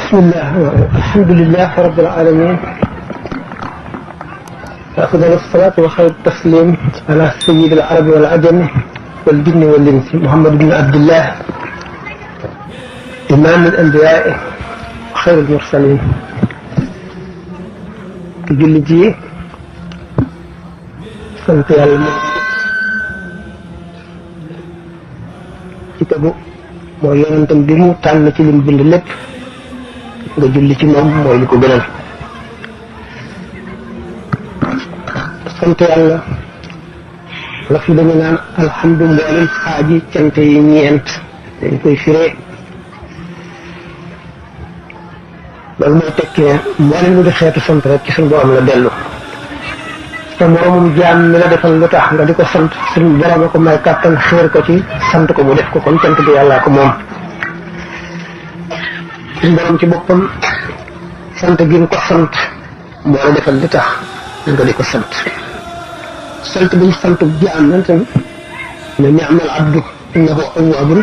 بسم الله الحمد لله رب العالمين أفضل الصلاة وخير التسليم على سيد العرب والعجم والجن والإنس محمد بن عبد الله إمام الأنبياء وخير المرسلين julli ji sant yàlla moom ci tegu mooy yonentam bi mu tànn ci lim bind lépp nga julli ci moom mooy li ko gënal sant yàlla la fi dañu naan alhamdu mboolem xaaji cant yi ñeent dañ koy firee loolu mooy tekki ne mboolem lu di xeetu sant rek ci suñu borom la dellu te moromum jaam mi la defal lu tax nga di ko sant suñu borom a ko may kàttan xéer ko ci sant ko mu def ko kon cant bi yàllaa ko moom suñu borom ci boppam sant gi ñu ko sant moo la defal li tax nga di ko sant sant bi ñu sant jaam nan tam ne ni'mal abdu innahu awwabun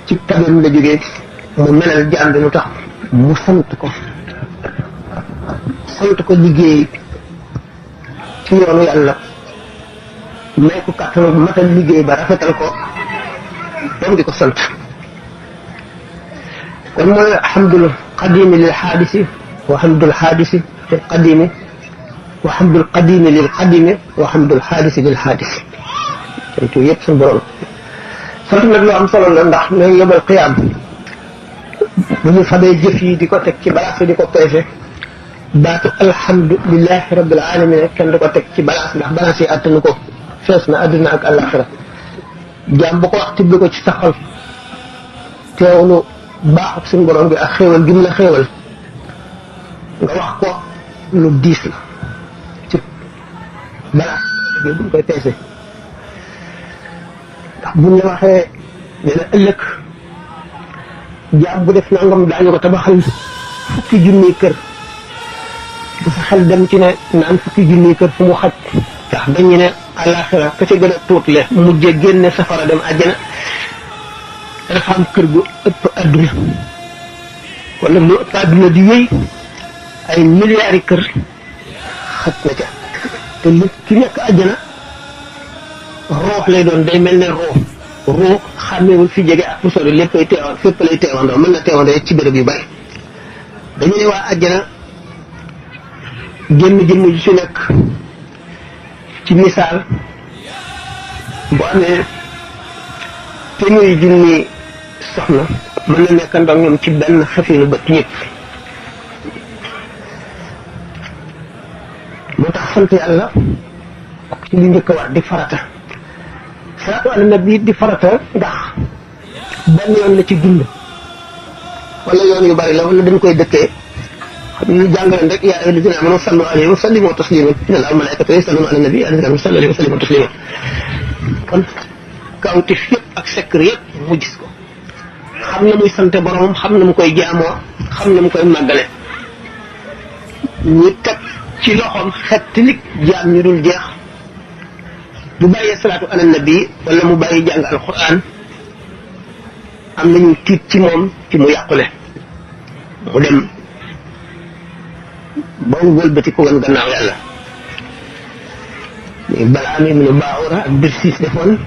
ci tabam la jógee mu melal jaam bi lu tax mu sant ko liggéey ci yoonu yàlla may ko kàttanu matal liggéey ba rafetal ko doom di ko sant kon mooy hamdul qadimi lil xaadisi wa hamdul xaadisi lil qadimi wa hamdul qadimi lil qadimi wa hamdul xaadisi lil xaadisi sant yëpp suñu borom sant nag lu am solo la ndax ne yóbbal qiyaam bu ñu fabee jëf yi di ko teg ci balaas di ko peese baatu alhamdulilahi rabbil alamin rek kenn di ko teg ci balaas ndax balaas yi attanu ko fees na àdduna ak àllaaxira jaam bu ko wax tibbi ko ci saxal teewlu baaxut suñu borom bi ak xéewal gi mu la xéewal nga wax ko lu diis la ci balaas bi buñ koy peese ndax buñ la waxee ne la ëllëg jaam bu def nangam daañu ko tabaxal fukki junniy kër bu sa xel dem ci ne naan fukki junniy kër fu mu xaj ndax dañu ne àllaaxira ka ca gën a tuutle mujje génne safara dem àjjana dafa am kër gu ëpp adduna wala lu ëpp adduna di wéy ay milliards yi kër xaj na ca te lépp ki nekk àjjana roox lay doon day mel ne roo xàmmeewul fi jege ak fu sori lépp ay teewaan fépp lay teewandoo mën na teewandoo ci béréb yu bari dañu ne waa àjjana génn jëmm ji ci nekk ci misaal bu amee téeméeri junni soxna mën na nekk ndox ñoom ci benn xefinu bët ñëpp moo tax sant yàlla bokk ci li njëkk a war di farata salaatu ala nabi di farata ndax benn yoon la ci dund wala yoon yu bari la wala dañ koy dëkkee xam ñu jàngale rek yaa ayyuha llazina amanu sallu alayhi wa sallimu tasliman inna allaha wa malaikatahu yusalluna ala nabi alayhi wa sallu alayhi wa sallimu tasliman kon kawtif yëpp ak secret yëpp mu gis ko xam na muy sante boromam xam na mu koy jaamoo xam na mu koy màggale ñu teg ci loxoom xettalik jaam ñu dul jeex bu bàyyee salaatu ala nabi wala mu bàyyi jàng alquran am nañu tiit ci moom ci mu yàqule mu dem ba mu wëlbati ko woon gannaaw yàlla balaa mi nu baawura ak bir siis defoon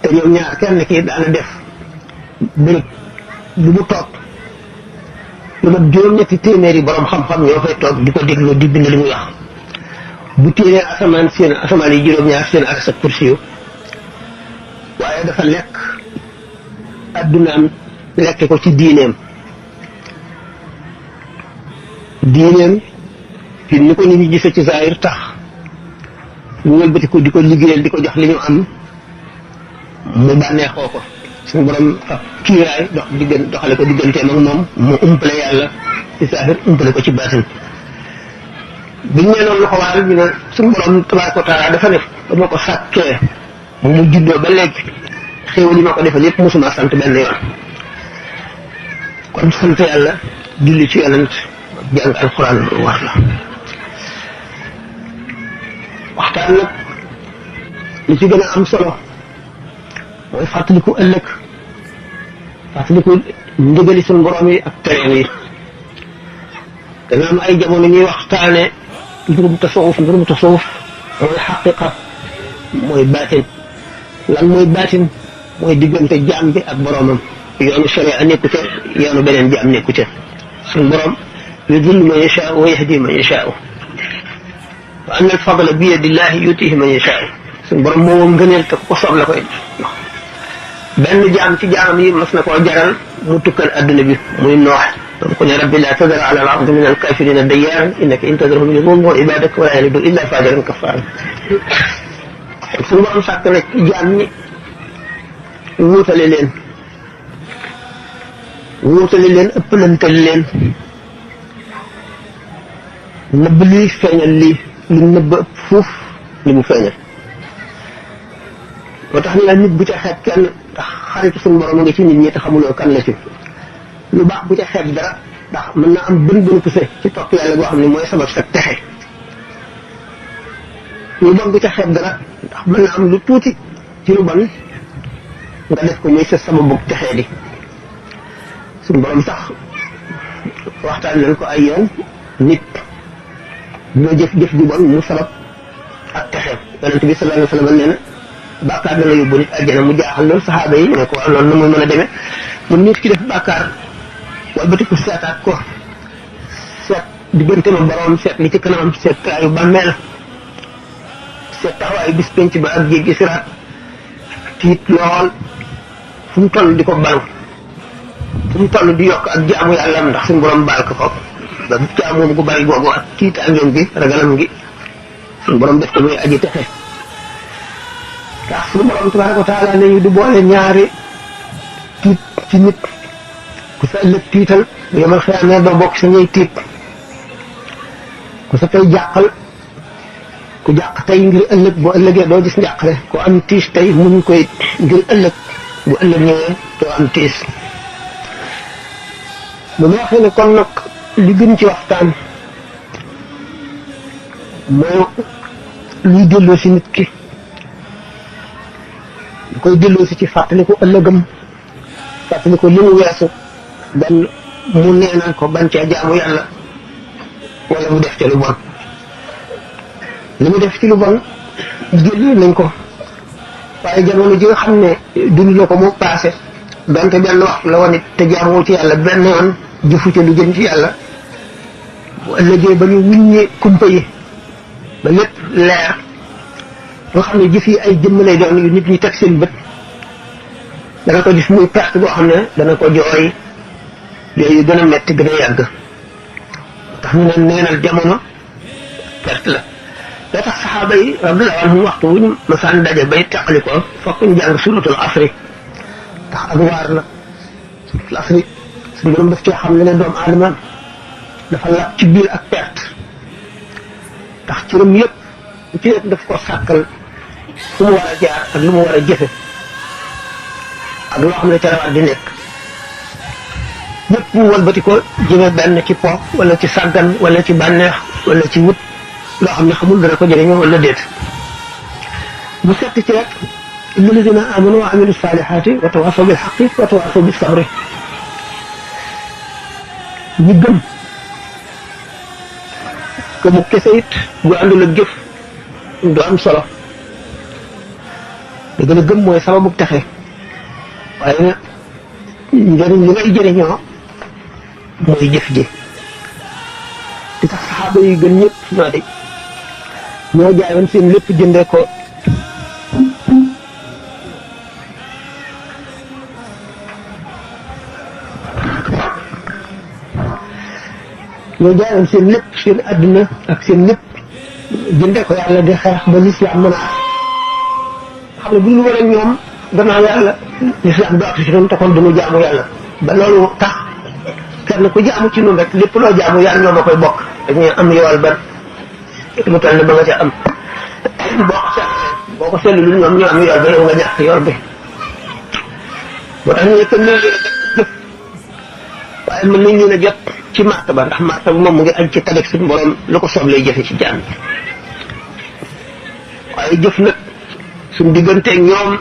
te ñoom ñaar kenn kii daana def béréb bu mu toog lu mat juróom-ñetti téeméeri borom xam-xam ñoo fay toog di ko déglu di bind li muy wax bu téenee asamaan yi juróom-ñaar seen ak sa kursi yu waaye dafa lekk addunaam lekk ko ci diineem fi ni ko nit ñi gisee ci zaahir tax ñu wëlbati ko di ko liggéeyal di ko jox li ñu am mu bànneexoo ko suñu borom fa kiiraay doxale ko digganteem ak moom mu umpale yàlla ci zaahir umpale ko ci baatin biñ nee noonu lu ko waral ñu ne suñu borom tabaaraka wa taala dafa ne ba ma ko sàkkee mu juddoo ba léegi xéewal yi ma ko defal yëpp mosuma sant benn yoon kon sant yàlla julli ci yonent jàng alquran lu war la waxtaan nag li ci gën a am solo mooy fàttaliku ëllëg fàttaliku ndigali suñu borom yi ak tereem yi dana am ay jamono ñuy waxtaane mbirum tasawuf mooy xaqiqa mooy baatin lan mooy baatin mooy diggante jaam bi ak boromam yoonu sharia nekku ca yoonu beneen jaam nekku ca suñu borom yudillu man yashaa'u wa yahdi man yashaa'u wa anna al-fadla bi yadillahi yutihi man yashaa'u suñu borom moo ngëneel te ku ko soob la koy benn jaam ci jaam yi mas na koo jaral mu tukkal adduna bi muy noox donc ne rabbi laa tadar ala al-ardi min al-kaafiriina dayyaaran innaka in tadarhum yudillu ibaadaka wa laa yalidu illaa faajiran kaffaaran suñu borom sàkk na ci jaam ñi wuutale leen ëppalantale leen nëbb lii feeñal lii lu nëbb ëpp fuuf li mu feeñal moo tax ñu la nit bu ca xeeb kenn ndax xaritu suñu borom nga ci nit ñi te xamuloo kan la ci lu baax bu ca xeeb dara ndax mën naa am bën puse ci topp yàlla goo xam ne mooy sabab sa texe lu bon bu ca xeeb dara ndax mën naa am lu tuuti ci lu bon nga def ko muy sa sababu texee di suñu borom sax waxtaan nañ ko ay yoon nit loo jëf-jëf ju bon mu sabab ak texeem yonent bi sallallahu alayhi wa sallam nee na bàkkaar dana yóbbu nit àjjana mu jaaxal loolu saxaaba yi ne ko waaw loolu na muy mën a demee mun nit ki def bàkkaar walbati ko seetaat ko seet diggante ma borom seet li ci kanamam seet taayu bàmmeel seet taxawaayu bis penc ba ak jéggi siraat tiit lool fu mu toll di ko balu fu mu toll di yokk ak jaamu yàlla ndax suñu borom baal ko ko ba jaamoom gu bari googu ak tiitaangeem gi ragalam gi suñu borom def ko muy aji texe ndax suñu borom tabaaraka wa taala ne ñu du boole ñaari tiit ci nit ku sa ëllëg tiital bu yemal xëyaamee doo bokk sa ñuy tiit ku sa tey jàqal ku jàq tey ngir ëllëg bu ëllëgee doo gis njàqare ku am tiis tey muñ koy ngir ëllëg bu ëllëg ñëwee doo am tiis bu ma waxee ne kon nag li gën ci waxtaan mooy luy delloo si nit ki du koy delloo si ci fàttaliku ëllëgam fàttaliku li mu weesu benn mu neenal ko ban cee jaamu yàlla wala mu def ci lu bon li mu def ci lu bon jëli nañ ko waaye jamono ji nga xam ne dund na ko mu paase donte benn waxtu la woon it te jaamoo ci yàlla benn yoon jëfu ci lu jëm ci yàlla bu ëllëgee ba ñu wuññee kumpa yi ba lépp leer nga xam ne jëf yi ay jëmm lay doon yu nit ñi teg seen bët dana ko gis muy perte boo xam ne dana ko jooy yooyu gën a metti gën a yàgg tax ñu ne neenal jamono perte la loo tax saxaaba yi radiyallaahu anhum waxtu wuñ masaan daje bay teqali ko fokk ñu jàng suratul asri ndax ak waar la suratul asri suñu borom daf cee xam ne doomu aadama dafa làpp ci biir ak perte ndax cëram yëpp ci nekk daf ko sàkkal fu mu war a jaar ak lu mu war a jëfe ak loo xam ne ca la war di nekk ñëpp mu walbati ko jëme benn ci po wala ci sàggan wala ci bànneex wala ci wut loo xam ne xamul dana ko jëriñoo wala déet bu sett ci rek inna alladina amanu wa amilu salihati wa tawasaw bil haqqi wa tawasaw bis sabri ñu gëm que mu kese it bu àndul ak jëf du am solo da gën a gëm mooy sababu texe waaye nag njëriñ li ngay jëriñoo mooy jëf ji di tax saxaaba yi gën ñëpp ñoo de ñoo jaayoon seen lépp jëndee ko ñoo jaayoon seen lépp seen àdduna ak seen lépp jëndee ko yàlla di xeex ba lislaam mën a xam ne bu ñu war a ñoom gannaaw yàlla lislaam du ak si ñoom te kon duñu jaamu yàlla ba loolu tax kenn ku jaamu ci ñun rek lépp loo jaamu yàlla ñoo ma koy bokk dañuy am yool ban mu toll ne ba nga ca am boo ko seetlu lu ñoom ñoo am yool ba yow nga ñàkk yool bi moo tax ñu kenn leen jëf waaye mën nañ leen a jot ci martaba ndax martaba moom mu ngi aj ci tabeeg suñu borom lu ko soob lay jëfe ci jaam waaye jëf nag suñ digganteeg ñoom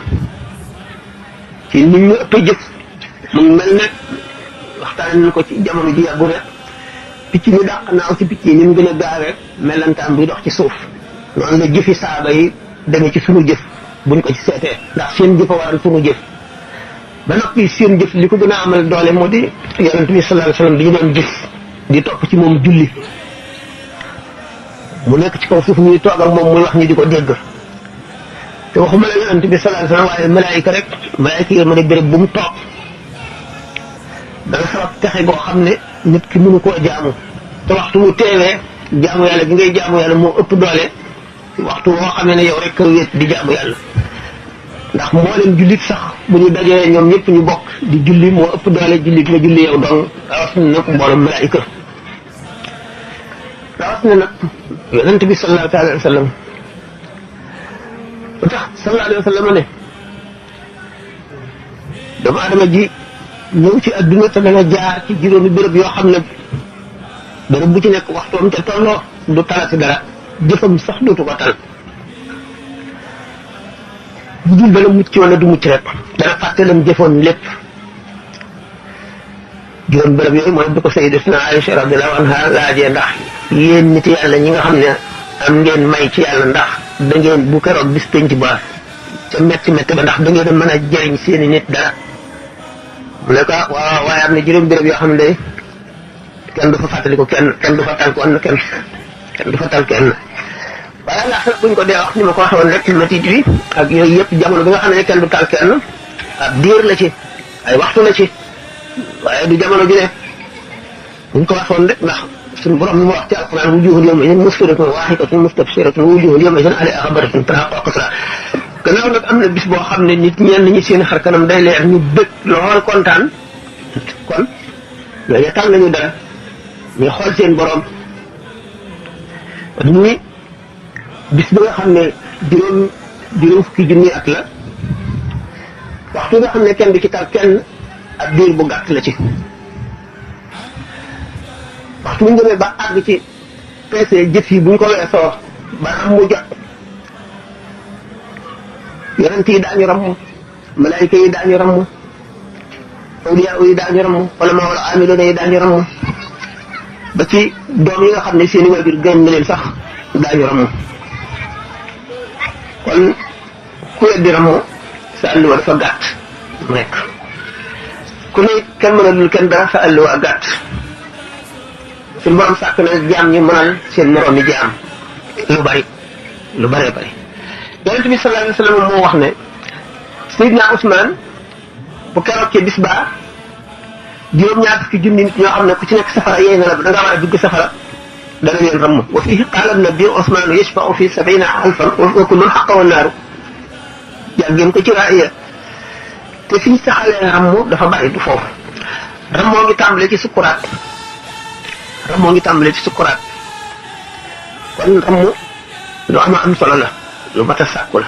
ci nit ñu ëpp jëf mu mel ne waxtaan nañ ko ci jamono ji yàggu rek picc mi dàq naaw ci picc yi ni mu gën a gaawee melantaan buy dox ci suuf noonu la jëfi saaba yi demee ci sunu jëf buñ ko ci seetee ndax seen jëf a waral sunu jëf ba noppi seen jëf li ko gën a amal doole moo di yonent bi sallallahu alayhi wasallam bi ñu doon gis di topp ci moom julli mu nekk ci kaw suuf ñuy toog ak moom muy wax ñu di ko dégg te waxuma la yonent bi sallallahu alayhi wasallam waaye malaayika rek malaayika yi ma ne béréb bu mu toog dana sabab texe goo xam ne nit ki mënu koo jaamu te waxtu wu teewee jaamu yàlla gi ngay jaamu yàlla moo ëpp doole waxtu woo xamee ne yow rek wéet di jaamu yàlla ndax mboolem jullit sax bu ñu dajee ñoom ñëpp ñu bokk di julli moo ëpp doole jullit nga julli yow dong rawatina nag mboolem malaayika rawatina nag yonent bi sallallahu alayhi wa sallam ba tax sallallahu alayhi wa sallam ne doomu aadama ji ñëw ci adduna te dana jaar ci juróomi béréb yoo xam ne béréb bu ci nekk waxtoom te tolloo du talati dara jëfam sax dootu ko tal bu dul dana mucc wala du mucc rek dana fàtte lam jëfoon lépp juróom béréb yooyu mooy bi ko sayyidatuna Aïcha radiyallahu anha laajee ndax yéen nit yàlla ñi nga xam ne am ngeen may ci yàlla ndax da ngeen bu keroog bis penc ba ca metti metti ba ndax da ngeen a mën a jëriñ seeni nit dara mu ne ko waaw waaye am na juróom béréb yoo xam ne kenn du fa fàttali ko kenn du fa tal kenn du fa tal kenn waaye àllaaxira buñ ko dee wax ni ma ko waxoon rek métit bi ak yooyu yëpp jamono bi nga xam ne kenn du tal kenn ab diir la ci ay waxtu la ci waaye du jamono ju ne buñ ko waxoon rek ndax suñu borom mi ma wax ci alquran wujuhun yawma idin musfiratun daahiqatun mustabshiratun wujuhun yawma idin alayha ghadabatun tarhaquha qatra gannaaw nag am na bis boo xam ne nit ñenn ñi seen xar kanam day leer ñu bëgg lool kontaan kon ñooñu tal nañu dara ñu xool seen borom ñi bis bi nga xam ne juróom fukki junni at la waxtu nga xam ne kenn du ci tal kenn ak diir bu gàtt la ci waxtu bu ñu demee ba àgg ci peese jëf yi bu ñu ko weesoo ba am mu jot yonent yi daañu ramm malaayika yi daañu ramm awliyaa yi daañu ramm ulamaa wala aamiluuna yi daañu ramm ba ci doom yi nga xam ne seeni waajur gën na leen sax daañu ramm kon ku weddi ramm sa àlluwa dafa gàtt nekk ku ne kenn mënalul kenn dara sa àlluwa gàtt suñu borom sàkk na jaam ñi mënal seen moroom yi jaam lu bari yonent bi sallallahu alayhi wa sallam moo wax ne Seydina Ousmane bu keroog ci bis baa juróom-ñaar fukki junni nit ñoo xam ne ku ci nekk safara yéy na la da ngaa war a dugg safara dana leen ramm wa fiihi qaala an-nabiyyu Ousmane yashfa'u fi 70 alfan wa kullun haqqahu an-naaru jàngeen ko ci raaya te fi ñu saxalee ramm dafa bari du foofu rammoo ngi tàmbalee ci sukkuraat kon ramm lu am solo la lu mat a sàkku la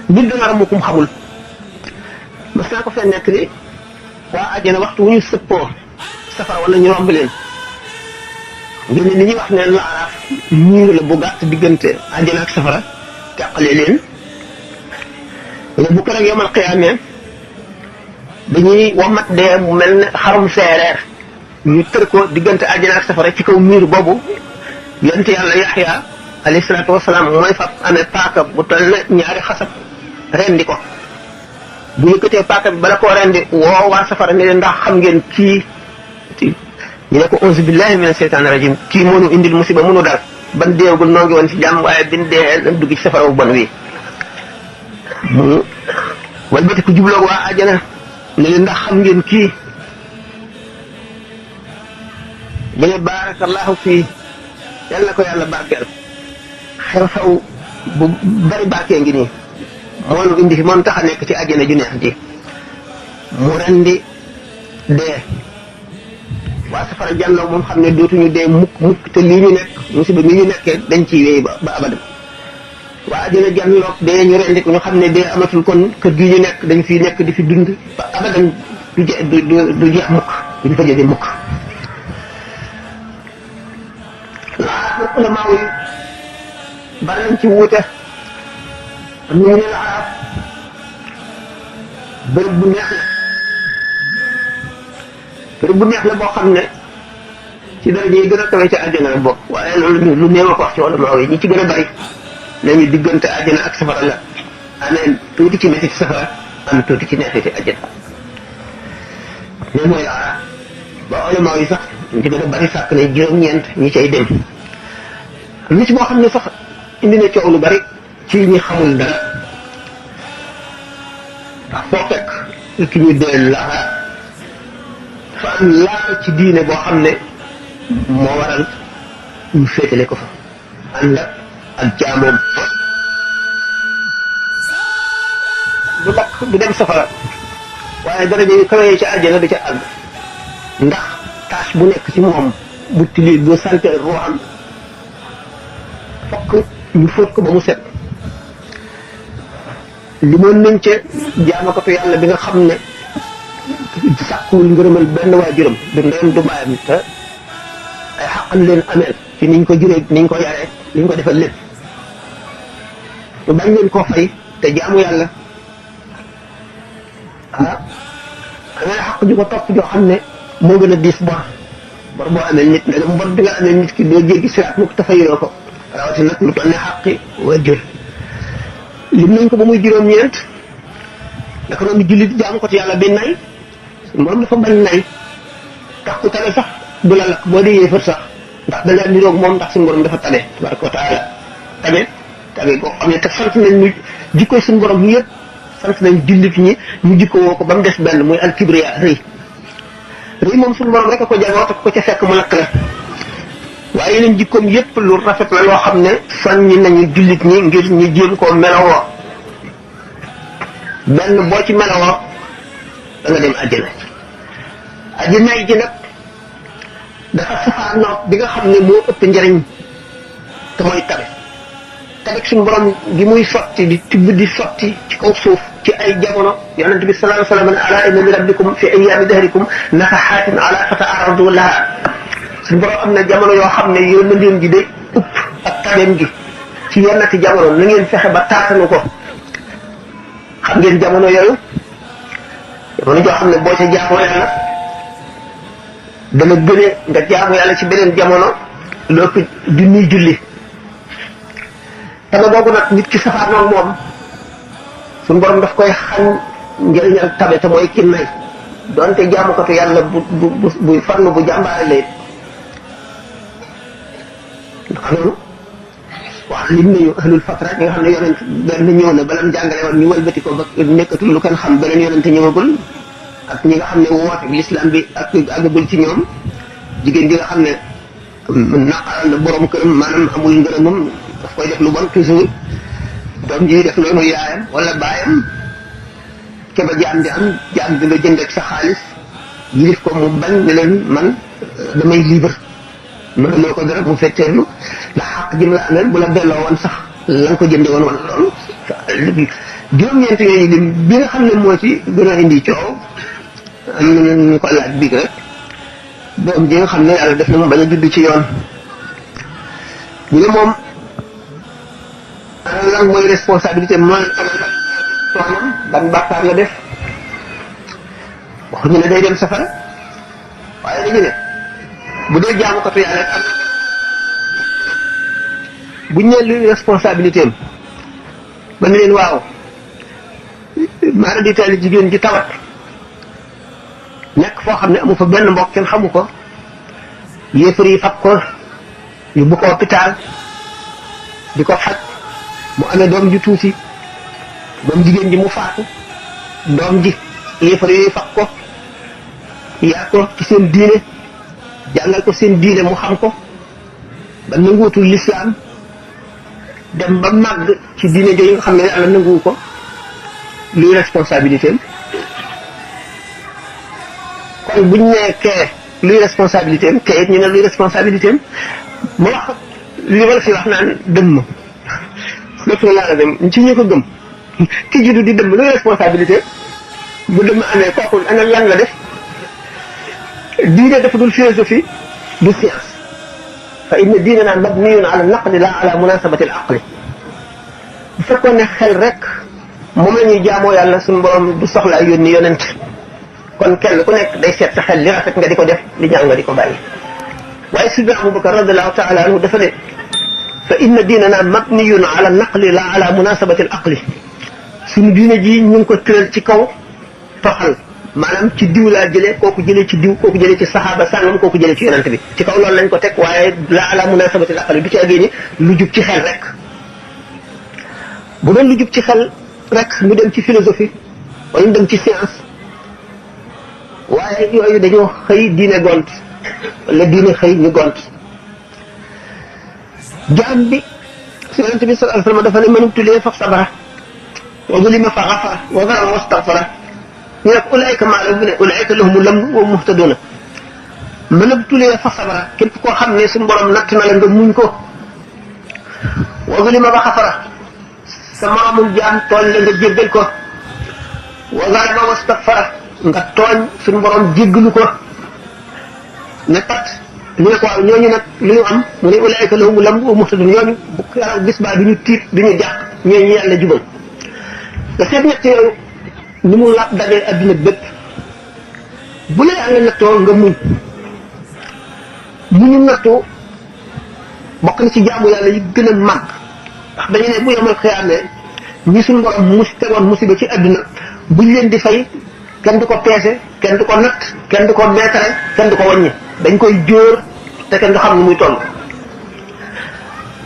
nit dana ramm kum xamul mas naa ko fee nekk ni waa àjjana waxtu wu ñu sëppoo safara wala ñu romb leen ngir ne li ñuy wax ne laaraaf miir la bu gàtt diggante àjjana ak safara teqale leen ne bu ko rek yomal xiyaamee dañuy wamat dee mu mel ne xarum seereer ñu tër ko diggante àjjana ak safara ci kaw miir boobu yonent yàlla Yaxya alayhi salaatu wasalaam mooy fab amee paaka bu toll ne ñaari xasab rendi ko bu yëkkatee paaka bi bala koo rendi woo waa safara ne leen ndax xam ngeen kii ñu ne ko auzu billahi mina seytaani rajim kii moo ñu indil musiba mënu dal ban deewagul noo ngi woon ci jàmm waaye bin dee dañ dugg ci safara bu bon wi mu walbati ku jubloog waa àjjana ne leen ndax xam ngeen kii mu ne baarakallahu fii yal na ko yàlla barkeel xew-xew bu bari barkee ngi nii moo nu indi fi moom tax a nekk ci àjjana ju neex ji mu rendi dee waa safara jàlloo moom xam ne dootuñu dee mukk te lii ñu nekk musiba mii ñu nekkee dañ ciy wéy ba abada waa àjjana jàlloog dee ñu rendi ko ñu xam ne dee amatul kon kër gi ñu nekk dañ fiy nekk di fi dund ba abadan du jeex mukk duñ fa jóge mukk ulama yi bari nañ ci wuute ñu ne la arab bërëb bu neex la bërëb bu neex la boo xam ne ci daraja yi gën a kawe ci àjjana la bokk waaye loolu lu néew a ko wax ci wàllu maaw yi ñi ci gën a bari nañu diggante àjjana ak safara la amee tuuti ci metti ci safara am tuuti ci neexi ci àjjana ne mooy aara ba wàllu maaw yi sax ñu ci gën a bari sàkk ne juróom-ñeent ñi cay dem lu ci boo xam ne sax indi na coow lu bari ci ñi xamul dara ndax foo fekk ki ñu dee laara dafa am laara ci diine boo xam ne moo waral ñu féetale ko fa ànd ak jaamoom du lakk du dem safara waaye daraja yu kawee ci àjjana da ca àgg ndax tâche bu nekk ci moom bu tili bu salte ruuxam fokk ñu fóot ko ba mu set li moon nañ ca jaamakatu yàlla bi nga xam ne sàkkuwul ngërëmal benn waajuram du ndeyam du baayam te ay xaqan leen ameel ci niñ ko juree niñ ko yaree niñ ko defal lépp ñu bañ leen koo fay te jaamu yàlla amee xaq ju ko topp joo xam ne moo gën a diis bor boo amee nit ndegam bor bi nga amee nit ki doo jéggi siraat mu ko te fayiroo ko rawati nag lu toll ne xaqi waajur lim nañ ko ba muy juróom-ñeent naka noonu jullit jaamu ko ci yàlla bi nay moom dafa bañ nay tax ku tane sax du la lakk boo di yéefar sax ndax da nga niroog moom ndax suñu borom dafa tane tabaraka wa taala tabe koo xam ne te sant nañ ñu jikkoy suñu borom yëpp sant nañ jullit ñi ñu jikko woo ko ba mu des benn muy alkibriya rëy moom suñu borom rek a ko jagoo te ko ca fekk mu lakk la waaye yeneen jikkoom yëpp lu rafet la loo xam ne soññi nañu jullit ñi ngir ñu jéem koo melowoo benn boo ci melowoo da nga dem àjjana àjjana ji nag dafa safaanoog bi nga xam ne moo ëpp njëriñ te mooy tabe tabe suñu borom gi muy sotti di tibb di sotti ci kaw suuf ci ay jamono yonent bi sallallahu alayhi wa sallam ala inna li rabbikum fi ayyaami dahrikum nafahatin ala fata'arradu laha suñu borom am na jamono yoo xam ne yërmandeem gi day upp ak tabeem gi ci yennati jamono na ngeen fexe ba taatanu ko xam ngeen jamono yooyu jamono joo xam ne boo ca jaamoo yàlla dana gëne nga jaamu yàlla ci beneen jamono lépp junniy julli tabe boobu nag nit ki safaanoog moom suñu borom daf koy xañ njëriñal tabe te mooy ki nay donte jaamukatu yàlla buy farlu bu jàmbaare lay ndax loolu wax lim nañu ahlul fatra ñi nga xam ne yonent benn ñëw na balam jàngale woon ñu walbati ko ba nekkatul lu kenn xam beneen yonent ñëwagul ak ñi nga xam ne woote l'islam bi ak àggagul ci ñoom jigéen ji nga xam ne naqaral na borom këram maanaam amul ngërëmam daf koy def lu bon toujours doom ji def noonu yaayam wala baayam ke ba jaam di am jaam di la jënd ak sa xaalis yilif ko mu bañ ne leen man damay libre mën loo ko dara mu fetteerlu ndax xaq jëm la amee bu la delloo woon sax la nga ko jënde woon wala loolu juróom-ñeent yooyu lim bi nga xam ne moo ci gën a indi coow am na ñu ko laaj biig rek doom ji nga xam ne yàlla def na mu bañ a judd ci yoon ñu ne moom lan mooy responsabilité mooy toonam ban bàkkaar la def waxuñu ne day dem safara waaye dañu ne bu dee jaamukatu yàlla am buñ ne luy responsabilité am ba ne leen waaw maara di teel jigéen ji tawat nekk foo xam ne amu fa benn mbokk kenn xamu ko yéefar yi fab ko yóbbu ko hôpital di ko faj mu amee doom ju tuuti doom jigéen ji mu faatu doom ji yéefar yooyu fab ko yar ko ci seen diine jàngal ko seen diine mu xam ko ba nanguutul lislaam dem ba màgg ci diine jooju nga xam ne Yàlla nanguwu ko luy responsabilité am kon buñ nee kee luy responsabilité am kee it ñu ne luy responsabilité am ma wax li ma la fi wax naan dëmm lépp laa la dem ci ñu ko gëm ki juddu di dëmm luy responsabilité bu dëmm amee kooku ana lan la def diine dafa dul philosophie du science fa inna diinana mabniyun ala naqli la ala munasabati al aqli bu fekkoon ne xel rek moom la ñuy jaamoo yàlla suñu borom du soxlaa yónni yonent kon kenn ku nekk day seet sa xel li rafet nga di ko def li ñaaw nga di ko bàyyi waaye sidna Abubakar radiallahu taala anhu dafa ne fa inna diinana mabniyun ala naqli la ala munasabati al aqli suñu diine ji ñu ngi ko tëral ci kaw toxal maanaam ci diw laa jëlee kooku jëlee ci diw kooku jëlee ci saxaaba sàngam kooku jëlee ci yonent bi ci kaw loolu lañ ko teg waaye la ala munasabati al aqli du ci àggee ni lu jub ci xel rek bu doon lu jub ci xel rek ñu dem ci philosophie wala ñu dem ci science waaye yooyu dañoo xëy diine gont wala diine xëy ñu gont jaam bi si yonent bi sallallahu alayhi wa sallam dafa ne man ibtuliya fa sabara wa zulima fa ghafara wa zarama wastaghfara ñu ne ulaa'ika ma'al ulaa'ika lahumul amnu wa hum muhtaduna man ibtuliya fa sabara képp koo xam ne suñu borom natt na la nga muñ ko wa zulima ba ghafara sa maamum jaam tooñ la nga jéggal ko wa zarama wastaghfara nga tooñ suñu borom jéggalu ko ne pat ñu ne ko waaw ñooñu nag lu ñu am mu ne ulaa'ika lahumul amnu wa hum muhtadun ñooñu bu keroog bis baa du ñu tiit du ñu jàq ñooñu yàlla jubal nga seet ñett yooyu ni mu laaj dajee adduna bépp bu la yàlla nattoo nga muñ muñu nattoo bokk na ci jaamu yàlla yi gën a màgg ndax dañu ne bu yomal xiyaamee ñi suñu borom tegoon musiba ci adduna buñ leen di fay kenn du ko peese kenn du ko natt kenn du ko meetare kenn du ko wàññi dañ koy jóor te kenn du xam ne muy toll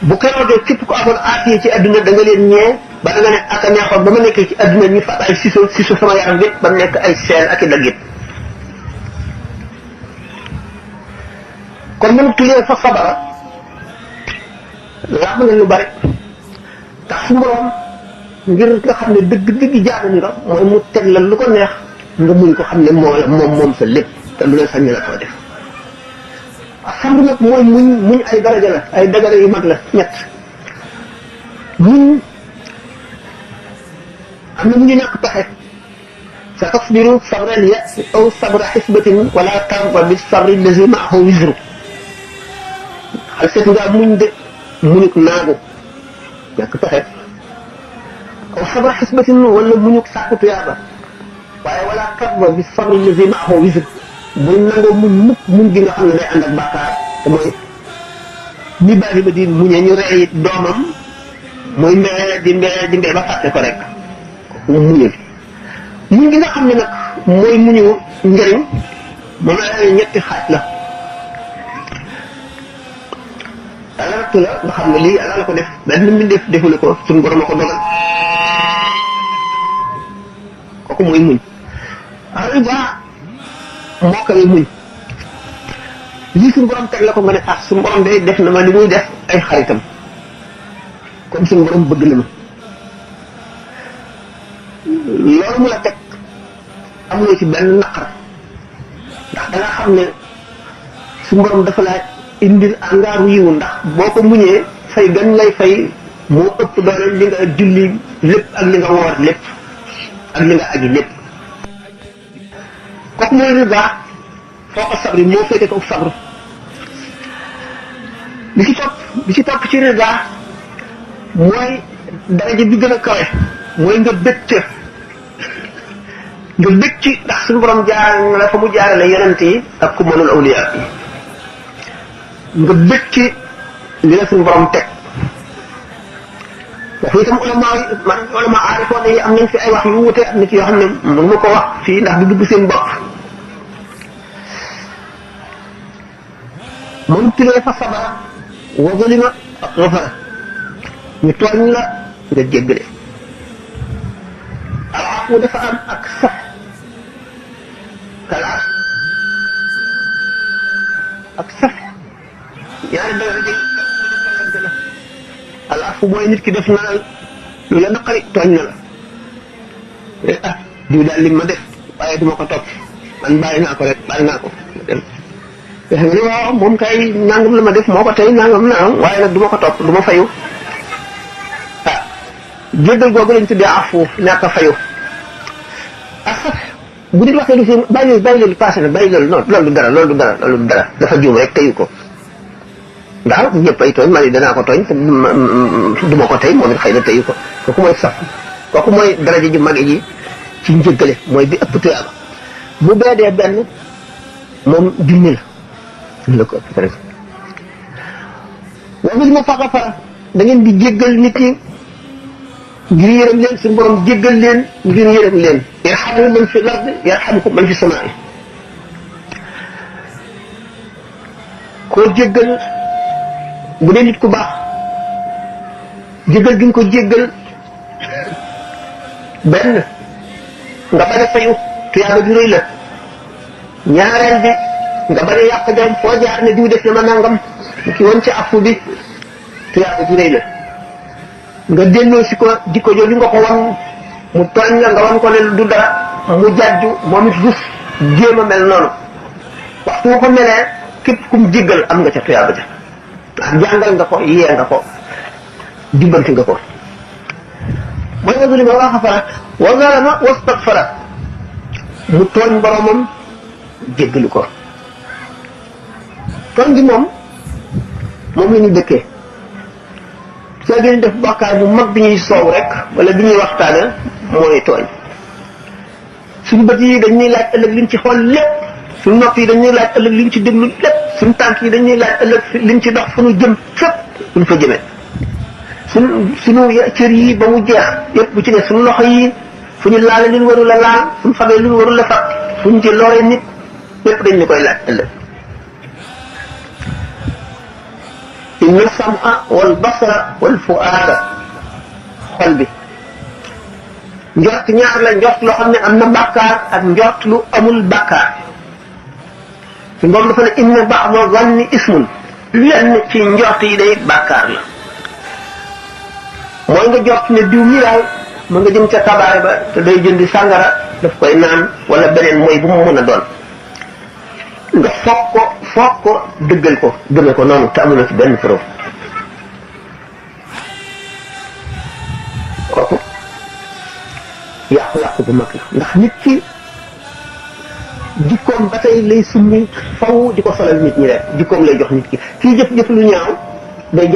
bu keroogee képp ko amoon aatiye ci adduna da nga leen ñee ba da nga ne ak a neexoon ba ma nekkee ci adduna ñu fat ay siso sama yaram bi ba nekk ay seen ak i daggit kon man tulee fa sabara laa mën na lu bari tax su borom ngir nga xam ne dëgg jaamu nga mooy mu teg la lu ko neex nga muñ ko xam ne moom sa lépp te lu la sañ la koo def xam nag mooy muñ ay daraja la ay daraja yu mag la ñett muñ am na mu ñu ñàkk pexe sa tasbiru sabral ya'si aw sabra xisbatin wala tarda bi sabri lazi maahu wisru xal seet ngaa muñ de muñuk naagu ñàkk pexe aw sabra xisbatin wala muñuk sàkku tuyaaba waaye wala tarda bi sabri lazi maahu wisru buñ nangoo muñ gi nga xam ne day ànd ak bàkkaar te mooy ni bàyyi ba di muñee ñu rey doomam muy mbee ba fàtte ko rek muñul muñ gi nga xam ne nag mooy muñu njëriñ moom la ñetti xaaj la yàlla nattu la nga xam ne lii yàlla la ko def benn mbindeef defule ko suñu borom a ko dogal kooku mooy muñ riba moo koy muñ lii suñu borom teg la ko nga ne ah suñu borom day def na ma li muy def ay xaritam comme suñu borom bëgg na ma loolu mu la teg amuloo ci benn naqar ndax da nga xam ne suñu borom dafa laa indil angaaru yiwu ndax boo ko muñee fay gan lay fay moo ëpp doole li nga julli lépp ak li nga woor lépp ak li nga aji lépp kooku mooy riba foo ko sabri moo féete ko sabru bi ci topp ci riba mooy daraja bi gën a kawe mooy nga bëgg ci ndax suñu borom jaar la fa mu jaarale yonent yi ak ku mënul awliya yi nga bëgg ci li la suñu borom teg waxu itam ulama aarifoon yi am nañ fi ay wax yu wute am na ci yoo xam ne mënu ma ko wax fii ndax du dugg seen bopp moom tulee fa sabara wa zulima ak ghafara ñu tooñ la nga jéggale alaafu dafa am ak sax kalaaf ak sax ñaari dara la alaafu mooy nit ki def na lu la naqari tooñ na la ah diw daal li ma def waaye duma ko topp man bàyyi naa ko rek bàyyi naa ko dem nga ne waaw moom kay nangam la ma def moo ko tey nangam na am waaye nag duma ko topp duma fayu ah jéggal googu lañ tuddee afu ñàkk a fayu ak sax bu nit waxee lu fi bàyyi loolu passé na bàyyi loolu non loolu du dara dafa juum rek teyu ko ndax ñëpp ay tooñ man danaa ko tooñ te du ma ko tey moom it xëy na teyu ko kooku mooy sax kooku mooy daraja ji mag ji ci njëggale mooy bi ëpp tuyaaba bu beedee benn moom junni la ko ëpp rek wa bil mufaghfara da ngeen di jéggal nit ñi ngir yërëm leen suñu borom jéggal leen ngir yërëm leen yarhamu man fi l-ard yarhamkum man fi samaa koo jéggal bu dee nit ku baax jéggal gi nga ko jéggal benn nga bañ a fayu tuyaaba ju rëy la ñaareel bi nga bañ a yàq dem foo jaar ne diw def na ma nangam ki woon ci afu bi tuyaaba ju rëy la nga delloo si ko jikko jooju nga ko wan mu tooñ la nga wan ko ne du dara mu jàjju moom it rus jéem a mel noonu waxtu nga ko melee képp kum jéggal am nga ca tuyaaba ja jàngal nga ko yee nga ko jubbanti nga ko mooy nga zulima wa xafara wa zalama wastagfara mu tooñ boromam jéggalu ko tooñ gi moom la ñu dëkkee soo gën def bàkkaar bu mag bi ñuy soow rek wala bi ñuy waxtaane mooy tooñ suñu bët yi dañuy laaj ëllëg liñ ci xool lépp suñu nopp yi dañuy laaj ëllëg liñ ci déglu lépp suñu tànk yi dañuy laaj ëllëg liñ ci dox fu ñu jëm fépp fuñ fa jëmee suñu cër yi ba mu jeex yëpp bu ci ne suñu loxo yi fu ñu laale lu ñu warul a laal fu ñu fabee lu ñu warul a fab fu ñu ci loree nit lépp dañ ñu koy laaj ëllëg inna sam'a wal basara wal fu'aada xol bi njort ñaar la njort loo xam ne am na bàkkaar ak njort lu amul bàkkaar su moom dafa ne inna ba'da zanni ismun lenn ci njort yi day bàkkaar la mooy nga jort ne diw mi daal ma nga jëm ca tabaare ba te day jëndi sàngara daf koy naan wala beneen mooy bu mu mën a doon nga foog ko dëggal ko gëme ko noonu te amuloo ci benn preuve kooku yàqu-yàqu bu mag la ndax nit ki jikkoom ba tey lay summi faw di ko solal nit ñi rek jikkoom lay jox nit ki kii jëf-jëf lu ñaaw day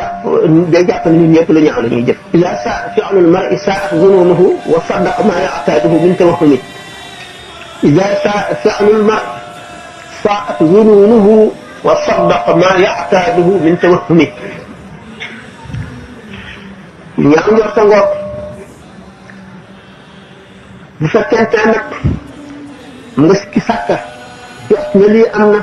jàpp ne nit ñëpp lu ñaaw la ñuy jëf ila saa fi'lul mar'i saa'at zununuhu wa saddaqa ma ya'taduhu min tawahhumi ila saa fi'lul mar'i saa'at zununuhu wa saddaqa ma ya'taduhu min tawahhumi ñaaw njort sa ngoog bu fekkente nag nga sikki sàkka jot ne lii am na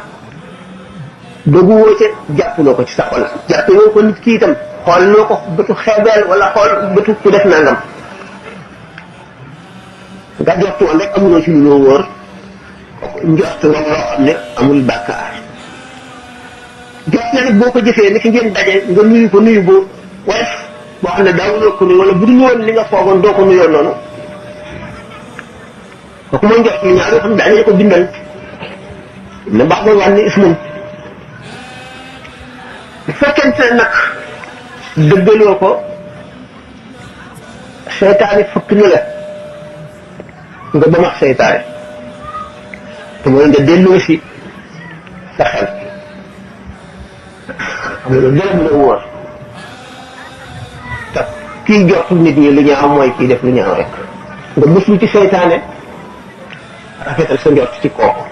dogu woo ca jàppuloo ko ci sa xol jàppuloo ko nit ki itam xooluloo ko bëtu xeebeel wala xool bëtu ku def nangam nga jot woon rek amuloo ci lu loo wóor njort nga loo xam ne amul bàkkaar jot na nag boo ko jëfee ni ki ngeen daje nga nuyu ko nuyu boo woyof boo xam ne daawuloo ko nuyu wala bu dul woon li nga foogoon doo ko nuyoo noonu kooku mooy njort lu ñaaw yoo xam ne daañu ko bindal ne baax ba wànni ismun bu fekkente ne nag dëggaloo ko seytaane fëkk na la nga ba max seytaane te mooy nga delloo si sa xel xam nga loolu dara mën a wóor te kii jortul nit ñi lu ñaaw mooy kii def lu ñaaw rek nga muslu ci seytaane rafetal sa njort ci kooku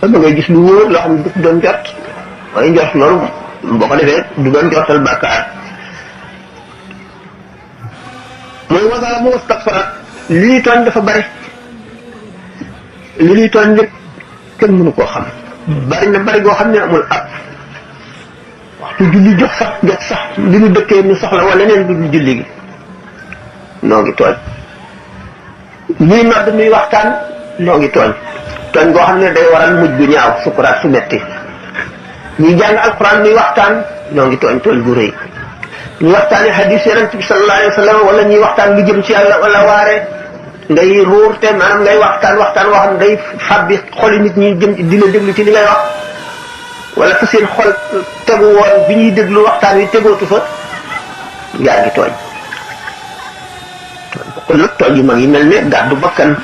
ba ngay gis lu wóor loo xam ne du doon jot waaye njort loolu boo ko defee du doon jortal bàkkaar mooy wasala mu wastagfara li ñuy tooñ dafa bari li ñuy tooñ lépp kenn mënu koo xam bari na bari goo xam ne amul ab waxtu julli jot sax li ñu dëkkee ñu soxla wala leneen du julli gi noo ngi tooñ ñuy nodd muy waxtaan noo ngi tooñ goo xam ne day waral mujj gu ñaaw sukuraat su metti ñuy jàng alquran muy waxtaan noo ngi tooñ gu rëy ñuy waxtaane hadis yonent bi sallallahu alayhi wa sallam wala ñuy waxtaan lu jëm ci yàlla wala waare ngay ruurte maanaam ngay waxtaan woo xam ne day fàbbi xoli nit ñi jëm di la déglu ci li ngay wax wala fa seen xol tegu woon bi ñuy déglu waxtaan wi tegootu fa yaa ngi tooñ kon nag tooñ yu mag yi mel ne gàddu bakkan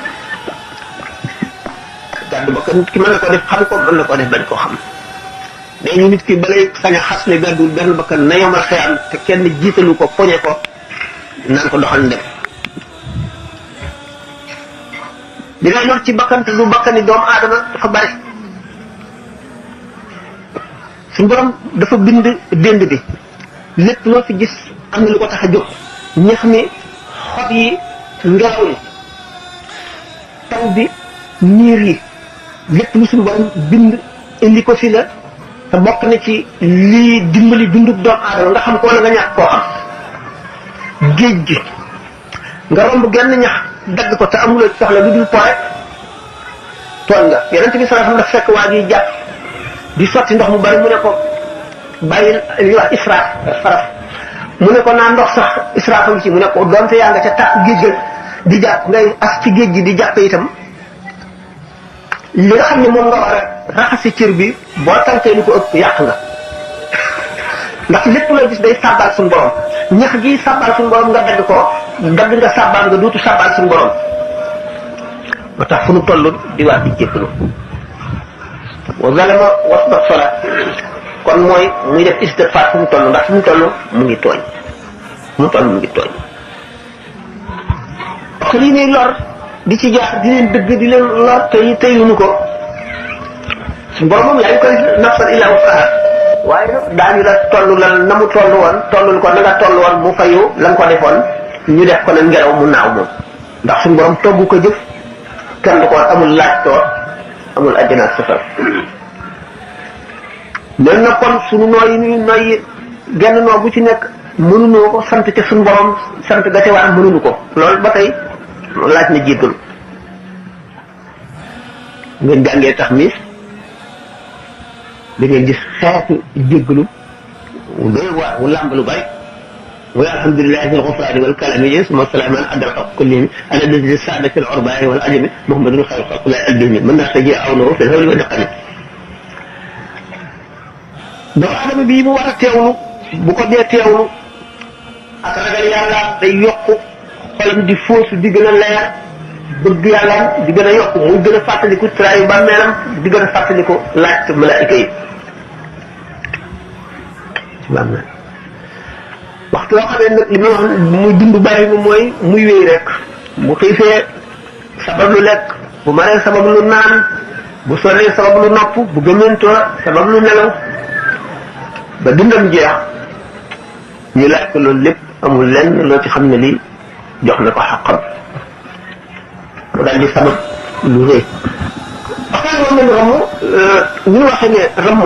ki mën na ko def xam ko mën na ko def bañ ko xam mais ñu nit ki balay sañ a xas ne gàddul benn bakkan na yomal xeyam te kenn jiitalu ko poñe ko naan ko doxal ndem dina lor ci bakkan te du bakkani doomu aadama dafa bari suñu borom dafa bind dénd bi lépp loo fi gis am na lu ko tax a jóg ñax mi xob yi ngelaw li taw bi niir yi lépp lu suñu borom bind indi ko fi la te bokk na ci lii dimbali dundub doomu aadama nga xam ko wala nga ñàkk koo xam géej gi nga romb genn ñax dagg ko te amuloo ci soxla lu dul poret tooñ nga yonent bi sallallahu alayhi wasallam dafa fekk waa ji jàpp di sotti ndox mu bari mu ne ko bàyyi li wax israaf faraf mu ne ko naa ndox sax israaf ngi ci mu ne ko doonte yaa nga ca tàkk géej ga di jàpp ngay as ci géej gi di jàpp itam li nga xam ne moom nga war a raxasi cër bi boo tànkee lu ko ëpp yàq nga ndax lépp loo gis day sàbbaal suñu borom ñax gi sàbbaal suñu borom nga dagg ko dagg nga sàbbaal nga dootu sàbbaal suñu borom moo tax fu nu toll di waat di jéggalu wa zalama wastaghfara kon mooy muy def istighfar fu mu toll ndax fu mu toll mu ngi tooñ fu mu toll mu ngi tooñ parce que lii ñuy lor di ci jaar di leen dëgg di leen lor tey lu ñu ko suñu borom moom yaa ngi koy nafsan illa wusaha waaye nag daañu la toll la na mu toll woon tollul ko na nga toll woon mu fayu la nga ko defoon ñu def ko nag ngelaw mu naaw moom ndax suñu borom togg ko jëf kenn du ko amul laaj too amul àjjana ak safar léegi nag kon suñu nooyi ñuy noyyi genn noo bu ci nekk mënuñoo ko sant ca suñu borom sant ga ca war mënuñu ko loolu ba tey laaj na jéggalu ngeen jàngee tax miis da ngeen gis xeetu jéggalu wu doy waar wu làmb lu bari muy alhamdulillahi fil ghufrani wal kalami yi suma salaaman adraka kullihim ala nabi saada fil urbani wal ajami muhammadun xayru xalqillahi albihmi mën naa taji aw na fil hawli wa niqami doomu aadama bii mu war a teewlu bu ko dee teewlu ak ragal yàlla day yokku xolam di fóosu di gën a leer bëgg yàlla di gën a yokku muy gën a fàttaliku traayu bàmmeelam di gën a fàttaliku laaj malaayika yi bàmmeel waxtu yoo xamee nag li ma wax muy dund bari mi mooy muy wéy rek bu xiifee sabab lu lekk bu maree sabab lu naan bu sonee sabab lu nopp bu gëmentoo sabab lu nelaw ba dundam jeex ñu laaj ko loolu lépp amul lenn loo ci xam ne lii jox na ko xaqam mu daal di sabab lu rëy waxtaan moom nañ ramm ñu waxee ne ramm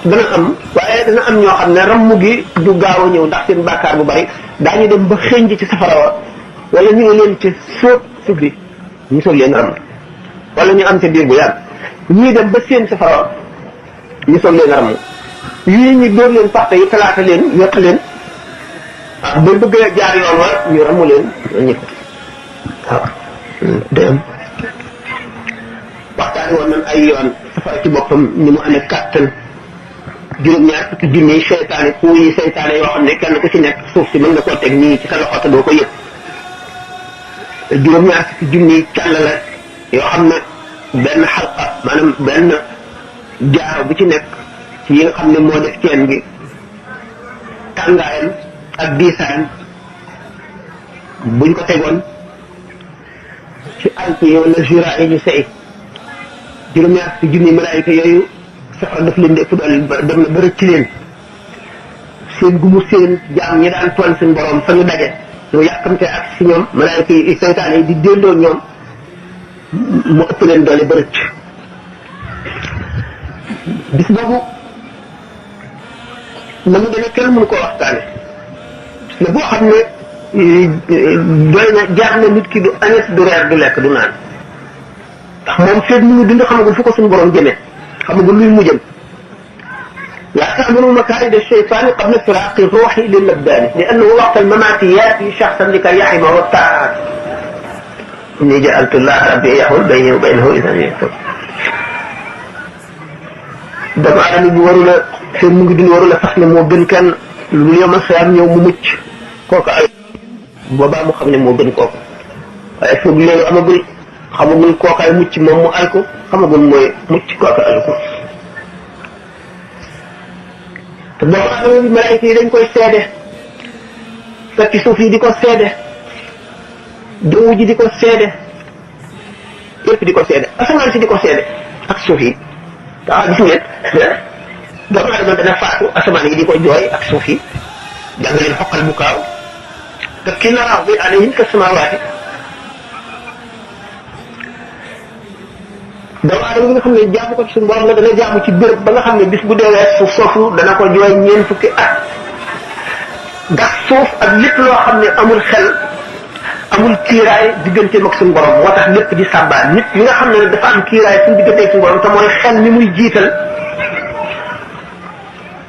dana am waaye dana am ñoo xam ne ramm gi du gaaw a ñëw ndax seen bàkkaar bu bari daañu dem ba xënj ci safara wa wala ñu ngi leen ci sóob suuf bi ñu soog leen ramm wala ñu am ca biir bu yàgg ñii dem ba seen safara wa ñu soog leen ramm yii ñu dóor leen paxte yi talaata leen yott leen ah ba bëgg a jaar yoon wa ñu ramu leen ñi ko waaw day am waxtaani woon nañ ay yoon safara ci boppam ni mu amee kàttan juróom-ñaar fukki junni seytaane ku yi seytaane yoo xam ne kenn ku ci nekk suuf si mën nga koo teg nii ci sa loxo te doo ko yëg juróom-ñaar fukki junni càll la yoo xam ne benn xalqa maanaam benn jaaro bu ci nekk ci yi nga xam ne moo def ceen gi tàngaayam ak diisaayam buñ ko tegoon ci ànk yi wala jura yi ñu sey juróom-ñaar fukki junni malaayika yooyu safara daf leen di ëpp doole dem na ba rëcc leen seen gumu seen jaam ñi daan toll seen borom fa ñu daje ñu yàkkamte ak si ñoom malaayika yi seytaane yi di délloo ñoom mu ëpp leen doole ba rëcc bis boobu na mu demee kenn mënu koo waxtaane bis la boo xam ne doy na jaar na nit ki du añes du reer du lekk du naan ndax moom feet mu ngi dund xamagul fu ko suñu borom jëmee xamagul luy mujjëm laa ta'manu makaa'ida ash-shaytaani qabla firaaqi ruuhi lil abdaani li annahu waqta al-mamaati yaati shakhsan likay yahima wa ta'at inni ja'altu llaha rabbi yahul bayni wa baynahu idhan yaktab doomu aadama bi warul a feet mu ngi dund warul a sax ne moo gën kenn lu mu yomal xeer ñëw mu mucc kooku ay boobaa mu xam ne moo gën kooku waaye foog loolu amagul xamagul kookaay mucc moom mu alko xamagul mooy mucc kooka alko te doomu aadama bi malaayika yi dañ koy seede fekk suuf yi di ko seede jaww ji di ko seede yëpp di ko seede asamaan si di ko seede ak suuf yi waaw gis ngeen doomu aadama dana faatu asamaan yi di ko jooy ak suuf yi jàng leen xoqal bu kaaw te kii na raaw bi alayhim ka samawaati doomu aadama bi nga xam ne jaamu ko ci suñu borom la dana jaamu ci béréb ba nga xam ne bis bu deewee suuf soosu dana ko jooy ñeent fukki at ndax suuf ak lépp loo xam ne amul xel amul kiiraay digganteem ak suñu borom moo tax lépp di sàbbaa nit mi nga xam ne dafa am kiiraay suñu digganteeg suñu borom te mooy xel mi muy jiital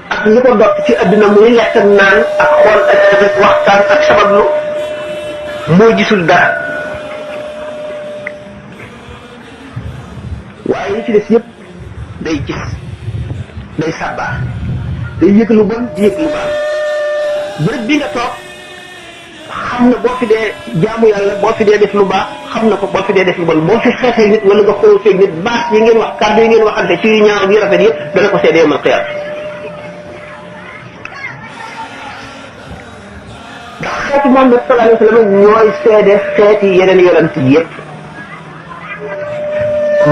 ak li ko dott ci adduna muy lekk ak naan ak xool ak waxtaan ak sabablu moo gisul dara waaye li ci des yëpp day gis day sàbbaa day yëg lu bon di yëg lu baax bërëb bi nga toog xam na boo fi dee jaamu yàlla boo fi dee def lu baax xam na ko boo fi dee def lu bon boo fi xeexee nit wala nga xool feeg nit baax yi ngeen wax kàddu yi ngeen waxante ci yu ñaaw ak yu rafet yëpp dana ko seede yawmal qiyaama ndax xeeti Muhammad sallallahu alayhi wa sallam ñooy seede xeeti yeneen yonent yëpp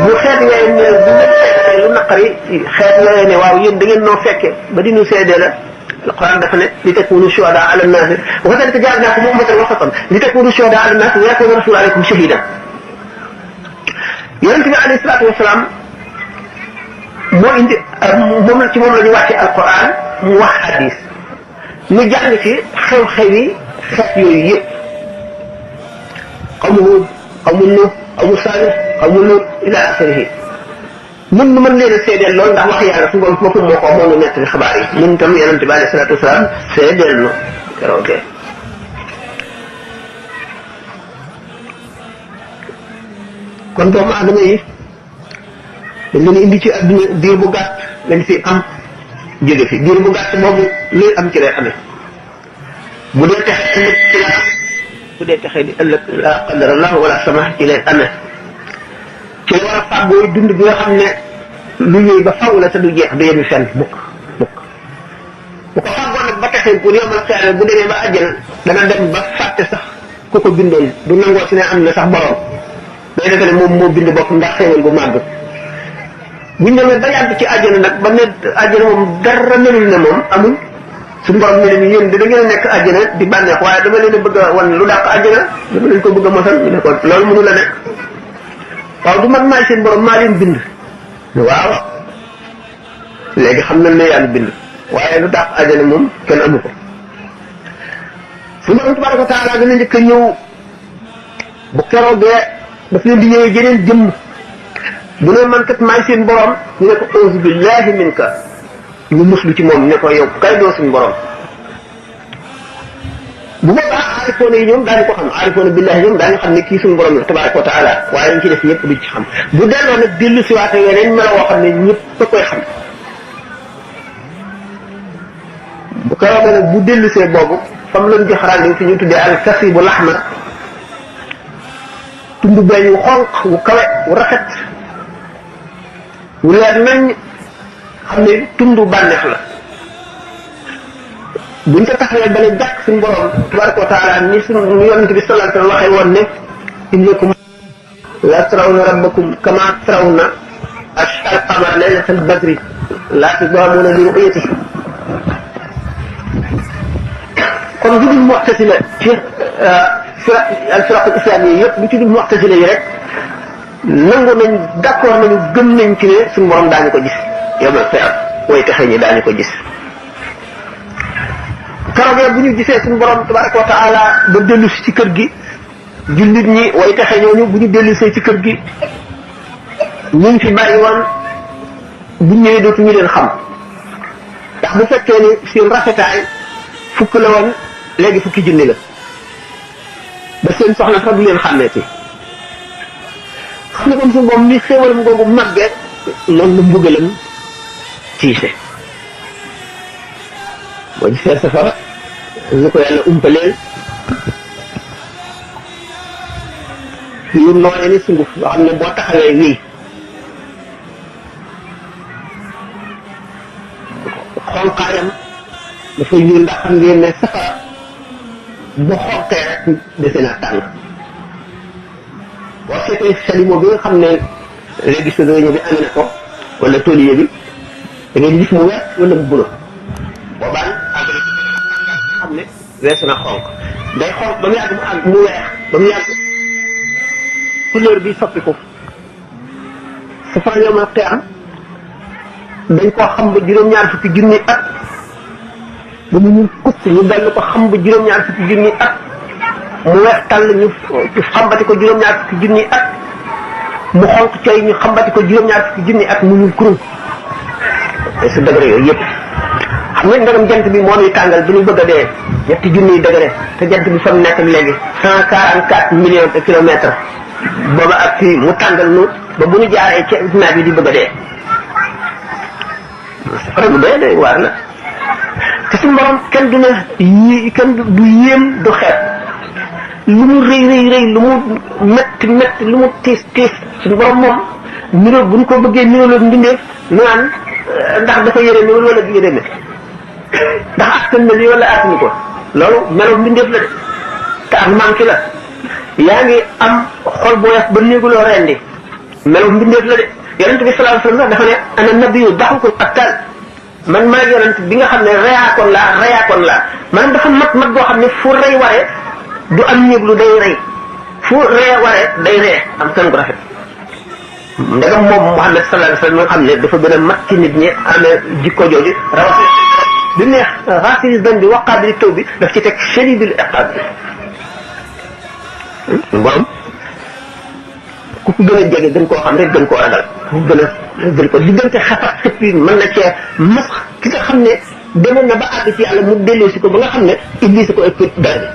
bu xeet yooyu ne bu leen seede lu naqari xeet yooyu ne waaw yéen da ngeen noo fekke ba di ñu seede la alquran dafa ne li takunu shuhada ala nnaasi wa kadhalika ja'alnakum ummatan wasatan li takunu shuhada ala nnaasi wa yakuna rasulu alaykum shahida yonente bi alayhi salatu wasalaam moo indi moom la ci moom la ñu wàcce alquran mu wax hadis ñu jàng ci xew-xew yi xeet yooyu yëpp xamu Huud xamu Nuux xamu Saalix xamu Luut ila axirihi mën nu mën leen a seedeel loolu ndax wax yàlla su borom boppam moo ko moo nu nettali xabaar yi ñun tam yonente bi alayhi salaatu wasalaam seedeel nu keroogee kon doomu aadama yi dañ leen indi ci adduna diir bu gàtt lañ fi am jóge fi diir bu gàtt boobu luy am ci lay amee bu dee texe ëllëg ci la am bu dee texe di ëllëg la qadarallah wala sama ci lay amee ci la war a fàggooy dund bi nga xam ne lu ñuy ba faw la te du jeex du yemi fenn mukk mukk bu ko fàggoo nag ba texee pour yomal xeere bu demee ba àjjana dana dem ba fàtte sax ku ko bindoon du nangoo ci ne am na sax borom day defe ne moom moo bind bopp ndax xéewal bu màgg buñ demee ba yàgg ci àjjana nag ba ne àjjana moom dara melul ne moom amul suñu borom ne leen yéen da ngeen a nekk àjjana di bànneex waaye dama leen a bëgg a wan lu dàq àjjana dama leen ko bëgg a mosal ñu ne ko loolu mënu la nekk waaw du man maay seen borom maa leen bind waaw léegi xam nañ ne yàlla bind waaye lu dàq àjjana moom kenn amu ko suñu borom tabaraka wa taala dana njëkk a ñëw bu keroogee daf leen di ñëwee jeneen jëmm bu ne man kat maay seen borom ñu ne ko auzu billahi minka ñu muslu ci moom ne ko yow kay doo suñu borom bu boobaa aarifoona yi ñoom daañu ko xam aarifoona billahi ñoom daañu xam ne kii suñu borom la tabaraka wa taala waaye dañ ci def ñëpp duñ ci xam bu delloo nag dellu si waate yeneen melo woo xam ne ñëpp a koy xam bu ko waxee nag bu dellu see boobu fam lañ jox rendez-vous fi ñu tuddee al kasibu laxmar tund beñ wu xonq wu kawe wu rafet wu leer nañ xam ne tundu bànneex la buñ ko taxawee ba ne jàkk suñu borom tabaraka wa taala ni suñu yonent bi sallallahu alayhi wa sallam waxee woon ne innakum la tarawna rabbakum kama tarawna al-qamara laylatal badri la tudamuna li ru'yatihi kon lu dul mu'tasila ci al-firaq al-islamiyya yëpp lu ci dul mu'tasila yi rek nangu nañ d'accord nañu gëm nañ ci ne suñu borom daañu ko gis yawmal qiyaama way taxe ñi daañu ko gis keroog bu ñu gisee suñu borom tabaraka wa taala ba dellu si ci kër gi jullit ñi way taxe ñooñu bu ñu dellu see ci kër gi ñu ngi fi bàyyi woon bu ñëwee dootuñu leen xam ndax bu fekkee ni seen rafetaay fukk la woon léegi fukki junni la ba seen soxna sax du leen xàmmeeti xam ne comme suñu borom ni xéewalam googu màggee noonu la mbugalam tiise boo gisee safara ñu ko yàlla umpaleel yu nooyee ni sunguf yoo xam ne boo taxawee wii xonqaayam dafay ñuul ndax xam ngeen ne safara bu xonqee rek dese naa tàng boo seetee salimo bi nga xam ne léegi sodoño bi amee na ko wala tolier bi da ngeen gis mu weex wala mu bulo boobaan engrais xam ne weesu na xonk day xonk ba mu yàgg mu weex ba mu yàgg couleur bi soppiku safara yawmal qiyaam dañ koo xam ba juróom-ñaar fukki junni at ba mu ñuul kukk ñu dal ko xam ba juróom-ñaar fukki junni at mu weex tàll ñu xambati ko juróom-ñaar fukki junni at mu xonk coy ñu xambati ko juróom-ñaar fukki junni at mu ñuul kurum su degré yooyu yëpp xam nga ndegam jant bi moo ñuy tàngal bi ñu bëgg a dee ñetti junniy degré te jant bi fa mu nekk léegi 144 millions de kilomètres booba ak fii mu tàngal nu ba bu ñu jaaree ci naaj bi di bëgg a dee safara bu doy doy waar la te suñu borom kenn du ne kenn du yéem du xeet lu mu rëy rëy rëy lu mu métti métti lu mu tiis tiis suñu borom moom niroo bu ñu ko bëggee niroo la mbindeef naan ndax dafa yére mi wala du yére mi ndax askan na li wala attanu ko loolu melo mbindeef la de te ak manqué la yaa ngi am xol bu weex ba néeguloo rendi melo mbindeef la de yonent bi sallallahu alayhi wasallam dafa ne ana nabiyyu daxukul qattal man maa yonent bi nga xam ne reyaakoon laa maanaam dafa mat goo xam ne fu rey waree du am ñëglu day rey fu ree waree day ree am kan gu rafet ndegam moom Muhammad sallallahu alayhi wasallam nga xam ne dafa gën a mat ci nit ñi amee jikko jooju rawatina bi neex xaafis dan bi waqaabili taw bi daf ci teg shadidul iqaab bi borom ku ko gën a jege gën koo xam rek gën koo ragal ku gën ko diggante xafaat xëpp yi mën na cee mas ki nga xam ne demoon na ba àgg ci yàlla mu delloosi ko ba nga xam ne iblis ko ëpp dara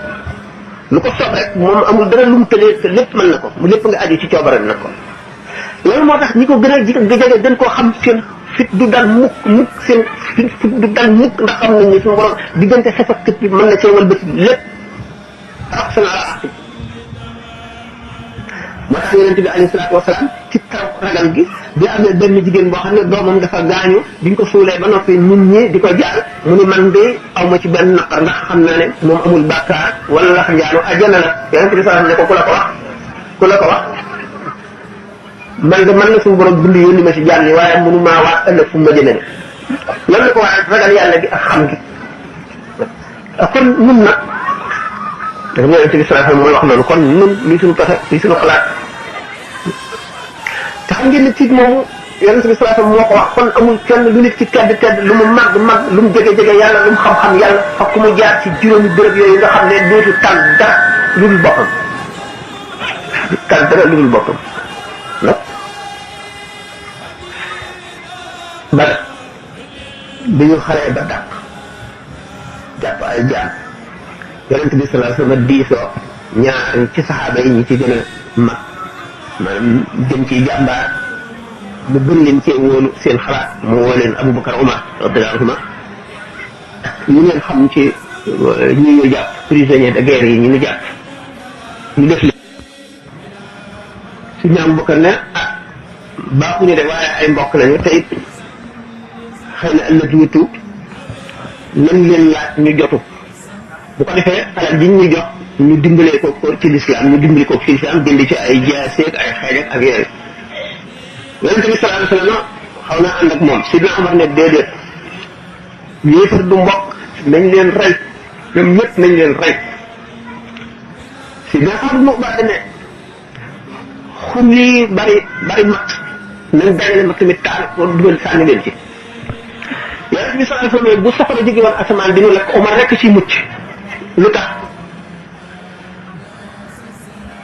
lu ko soob rek moom amul dara lu mu tëlee te lépp mën na ko mu lépp nga aju ci coobare na ko loolu moo tax ñi ko gën a jege gën koo xam seen fit du dal mukk seen fit du dal mukk ndax xam nañ ne suñu borom diggante xafaat xëpp yi mën na cee wëlbati lépp ak sana moo tax yonente bi alayhi salaatu wasalaam ci taw ragal gi bi amee benn jigéen boo xam ne doomam dafa gaañu biñ ko suulee ba noppi nit ñi di ko jaar mu ni man de aw ma ci benn naqar ndax xam naa ne moom amul bàkkaar wala lax njaanu ajjana la yonente bi sallallahu alayhi wasallam ne ko ku la ko wax man de man la suñu borom bind yónni ma ci jaam ñi waaye mënu maa waat ëllëg fu ma jëmee loolu la ko waral ragal yàlla gi ak xam gi kon nun nag dafa yonente bi sallallahu alayhi wasallam mooy wax loolu kon nun li suñu pexe li suñu xalaat te xam ngeen ne tiit moomu yonente bi sallallahu alayhi wasallam moo ko wax kon amul kenn lu nit ci tedd lu mu màgg lu mu jege yàlla lu mu xam-xam yàlla fokk mu jaar ci juróomi béréb yooyu nga xam ne dootu tal dara lu dul boppam tal dara lu dul boppam nag bala bi ñu xaree ba dàq jàpp ay jaam yonente bi sallallahu alayhi wasallam diisoo ñaar ci saxaaba yi ñi ci gën a mag maanaam gën ciy jàmbaar mu gën leen cee wóolu seen xalaat mu woo leen Aboubacar Omar radiyallahu anhuma ñu ngeen xam ci ñi ñu jàpp prisonnier de guerre yi ñu ñu jàpp ñu def leen si ñaam Aboubacar ne baaxuñu de waaye ay mbokk lañu te it xëy na ëllëg ñu tuub nañ leen laaj ñu jotu bu ko defee alal ji ñu jox ñu dimbalee ko ci lislaam ñu dimbali ko ci lislaam jënd ci ay jaaseeg ay xeej ak yooyu yonent bi sallallahu alayhi wasallam xaw naa ànd ak moom Sidna Omar ne déedéet yéefar du mbokk nañ leen rey ñoom ñëpp nañ leen rey Sidna Omar mu baax ne xum yi bari mat nañ dajale mat tamit taal ko dugal sànni leen ci yonent bi sallallahu alayhi wasallam bu safara jóge woon asamaan dinu lekk Omar rekk ci mucc lu tax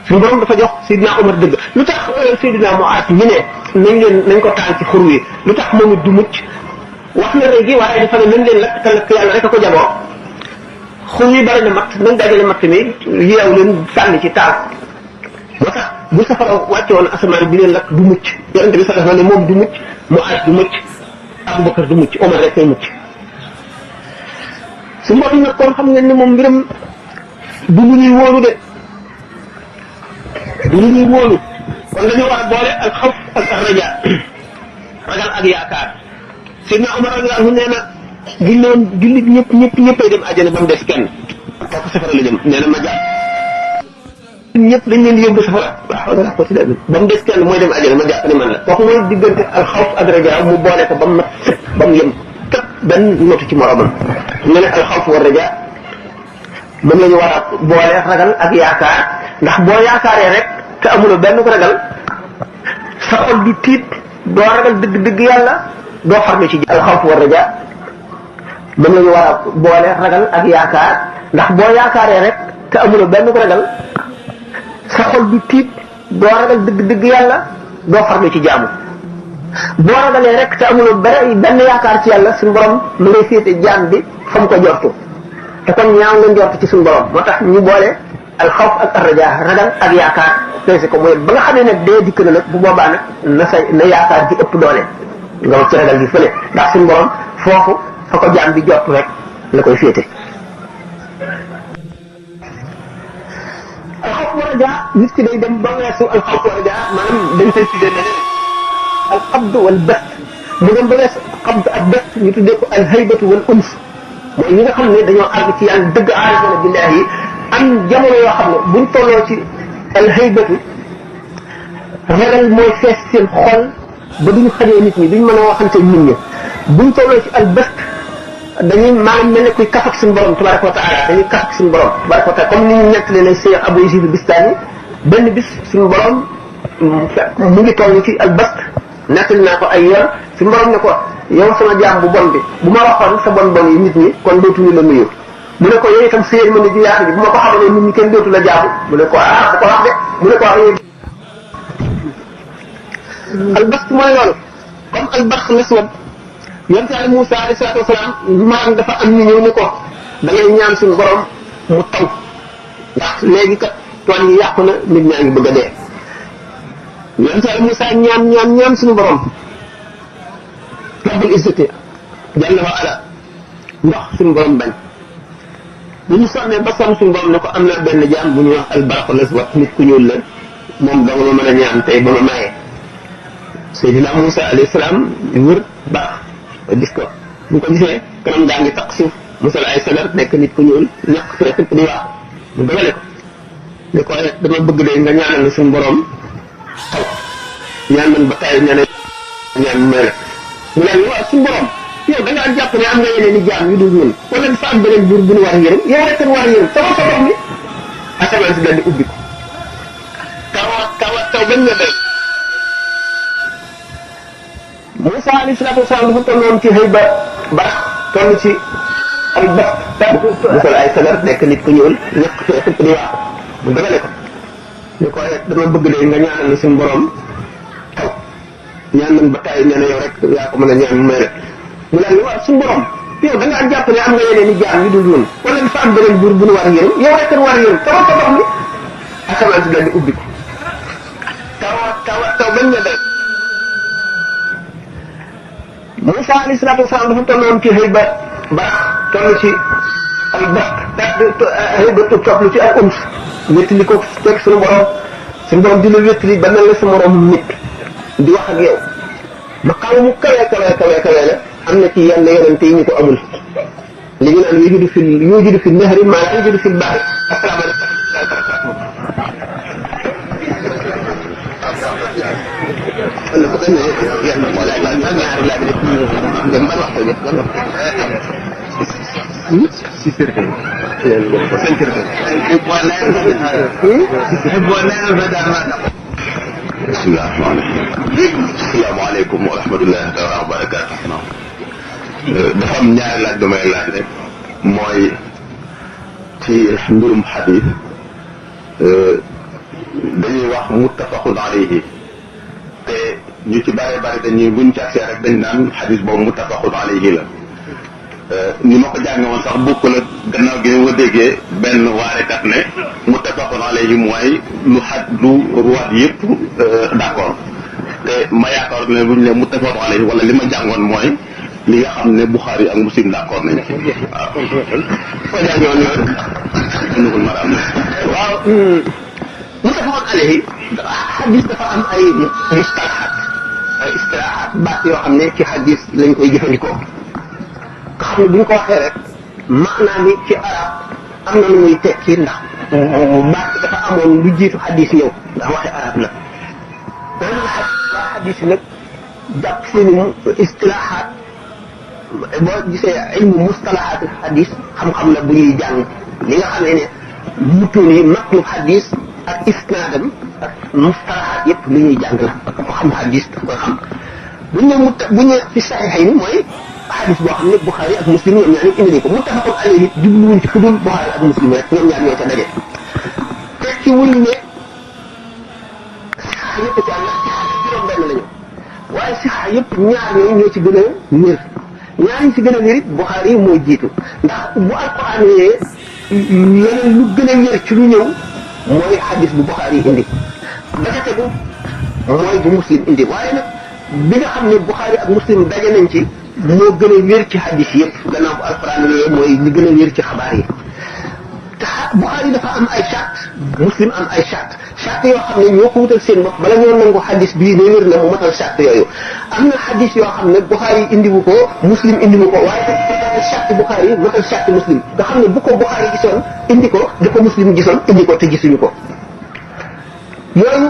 suñu borom dafa jox Seydina Omar dëgg lu tax Seydina Muaaz ñu ne nañ ko taal ci xur wi lu tax moom it du mucc wax na rëy gi waaye dafa ne nañ leen lakk te lakk yàlla rek a ko jagoo xur yi bari na matt nañ dajale matt mi yeew leen sànni ci taal moo tax bu safara wàcce woon asamaan bi leen lakk du mucc yonente bi sallallahu alayhi wasallam ne moom du mucc Muaaz du mucc Abubakar du mucc Omar rek koy mucc su mbokk yi nag kon xam ngeen ne moom mbiram du lu ñuy wóolu de du lu ñuy wóolu kon dañoo war a boole ak xawf ak raja ragal ak yaakaar Seydina Omar radiyallahu anhu nee na buñ ne woon jullit ñëppay dem àjjana ba mu des kenn kooku safara la jëm nee na ma jàpp ñëpp dañ leen di yóbbu safara ba mu des kenn mooy dem àjjana ma jàpp ne man la kooku mooy diggante alxawf ak rajaa mu boole ko ba mu mat sëpp ba mu yem képp benn notu ci moromam nga ne alxawf wa rajaa moom la ñu war a boole ragal ak yaakaar ndax boo yaakaaree rek te amuloo benn ko ragal sa xol di tiit doo ragal dëgg-dëgg yàlla doo farlu ci alxawf wa rajaa moom la ñu war a boole ragal ak yaakaar ndax boo yaakaaree rek te amuloo benn ko ragal sa xol di tiit doo ragal dëgg-dëgg yàlla doo farlu ci jaamu boo ragalee rek te amuloo benn yaakaar ci yàlla suñu borom mu ngay féete jaam bi fa mu ko jortu te kon ñaaw nga njort ci suñu borom moo tax ñu boole alxawf ak arrajaa ragal ak yaakaar peese ko mooy ba nga xamee nag dee dikk na nag bu boobaa nag na yaakaar ji ëpp doole nga wax ci ragal gi fële ndax suñu borom foofu fa ko jaam bi jortu rek la koy féete. alxawf wa rajaa nit ki day dem ba weesu alxawf wa rajaa maanaam dañ koy tuddee neneen alxabd wal bast mu dem ba weesu xabd ak bast ñu tuddee ko alhaybatu wal uns mooy ñi nga xam ne dañoo àgg ci yàlla dëgg aarifana billahi am jamono yoo xam ne buñ tolloo ci alhaybatu ragal mooy fees seen xol ba duñu xajee nit ñi duñ mën a waxante nit ñi buñ tolloo ci albast dañuy maanaam mel ne kuy kaf ak suñu borom tabaraka wa taala dañuy kaf ak suñu borom tabaraka wa taala comme ni ñu nettali ne Cheikh Abou Yazid Bistani benn bis suñu borom mu ngi toll ci albast nettali naa ko ay yoon suñu borom ne ko yow sama jaam bu bon bi bu ma waxoon sa bon bon yi nit ñi kon dootuñu la nuyu mu ne ko yow itam séer ma ne ji yaatu bi bu ma ko xamalee nit ñi kenn dootu la jaamu mu ne ko bu ko wax de mu ne ko wax yéen albast mooy loolu comme albarq laswad yonent Yàlla Muusaa alayhi salaatu wasalaam maanaam dafa am ñu ñëw ne ko da ngay ñaan suñu borom mu taw ndax léegi kat tool yi yàqu na nit ñaa ngi bëgg a dee yonent Yàlla Muusaa ñaan suñu borom rabbul izzati jalla wa ala ndox suñu borom bañ bu ñu sonnee ba sonn suñu borom ne ko am na benn jaam bu ñuy wax albarq laswad nit ku ñuul la moom dama ma mën a ñaan tey ba ma mayee Seydina Muusaa alayhi salaam wër baax gis ko bu ko gisee kanam daa ngi taq suuf musal ay sagar nekk nit ku ñuul ñàkk fee tëpp di wax mu dogale ko ne ko dama bëgg de nga ñaanal na suñu borom taw ñaan man ba tay ñaan may la mu ne waaw suñu borom yow da ngaa jàpp ne am nga yeneen i jaam yu dul ñun wala dafa am beneen buur bu ñu war a yërëm yow rek war a yërëm taw sa dox mi asamaan si daal di ubbi ko taw bañ nga def Moussa alayhi salaatu wasalaam dafa tolloon ci xëy ba baax toll ci ay baax musal ay sagar nekk nit ku ñuul ñàkk fee tëpp di wax mu dogale ko ne ko dama bëgg de nga ñaanal na suñu borom taw ñaan man ba tay nee na yow rek yaa ko mën a ñaan may rek mu daal waaw suñu borom yow da ngaa jàpp ne am nga yeneen i jaam yu dul ñun wala dafa am beneen buur bu ñu war a yërëm yow rek war a yërëm taw sa dox mi asamaan si daal di ubbi ko taw bañ nga def Moussa alayhi salaatu wasalaam dafa tolloon ci xëy ba baax toll ci ay baax xëy ba toll ci ay uns wéttali ko teg suñu borom di la wéttali ba mel ne sa morom nit di wax ak yow ma xaw mu kawe la am na ci yenn yonent yi ñu ko amul li ñu naan yujudu fi nahri maa laa yujudu fi bahri asalaamaaleykum wala ko gën a yàlla moo laaj waaye man ñaari laaj rek ñu dem ban waxtu jot ban waxtu 6 asalaamaaleykum wa rahmatullahi taala wa barakaatu. dafa am ñaari laaj damay laaj rek mooy ci mbirum xadis dañuy wax muttafaqun alayhi te ñu ci bari bari dañuy buñ ci agsee rek dañ naan xadis boobu muttafaqun alayhi la ni ma ko jànge woon sax bokk la gannaaw gi ma déggee benn waarekat ne muttafaqun alayhi mooy lu ruwaat yëpp d'accord te ma yaakaar ne buñ ne muttafaqun alayhi wala li ma jàngoon mooy li nga xam ne Bukhari ak Muslim d'accord nañ ci waaw foo jànge woon yoon nugul maraam waaw muttafaqun alayhi xadis dafa am ay mustalahat ay istilahat baat yoo xam ne ci xadis lañ koy jëfandikoo nga xam ne bu ñu ko waxee rek maanaam ni ci arab am na lu muy tekki ndax baat dafa amoon lu jiitu xadis yow ndax waxi arab la loolu waa xadis nag jàpp seeni istilaaxaat boo gisee ilmu mustalahaat xadis xam-xam la bu ñuy jàng li nga xamee ne mutuun yi matlub xadis ak isnaadam ak mustalahaat yëpp lu ñuy jàng la ko xam xadis daf koy xam bu ñu fi saxiixayni mooy xadis boo xam ne Buxaari ak Muslim ñoom ñaar indi nañ ko muttafaqun alayhi jubluwuñ ci ku dul Buxaari ak Muslim rek ñoom ñaar ñoo ca daje tekki wuñ ne sixa yëpp ci am na juróom benn lañu waaye sixa yëpp ñaar ñooyu ñoo ci gën a wér ñaar ñi ci gën a wér it Buxaari yi mooy jiitu ndax bu alquran yee leneen lu gën a wér ci lu ñëw mooy xadis bu Buxaari yi indi ba ca tegu mooy bu Muslim indi waaye nag bi nga xam ne Buxaari ak Muslim daje nañ ci moo gën a wér ci xadis yëpp gannaaw bu alquran yee mooy li gën a wér ci xabaar yi te Buxaari dafa am ay charte Muslim am ay charte yoo xam ne ñoo ko wutal seen bopp bala ñoo nangu xadis bii ne wér na mu matal charte yooyu am na xadis yoo xam ne Buxaari indiwu ko Muslim indiwu ko waaye dafa charte Buxaari matal charte Muslim nga xam ne bu ko Buxaari gisoon indi ko da ko Muslim gisoon indi ko te gisuñu ko yooyu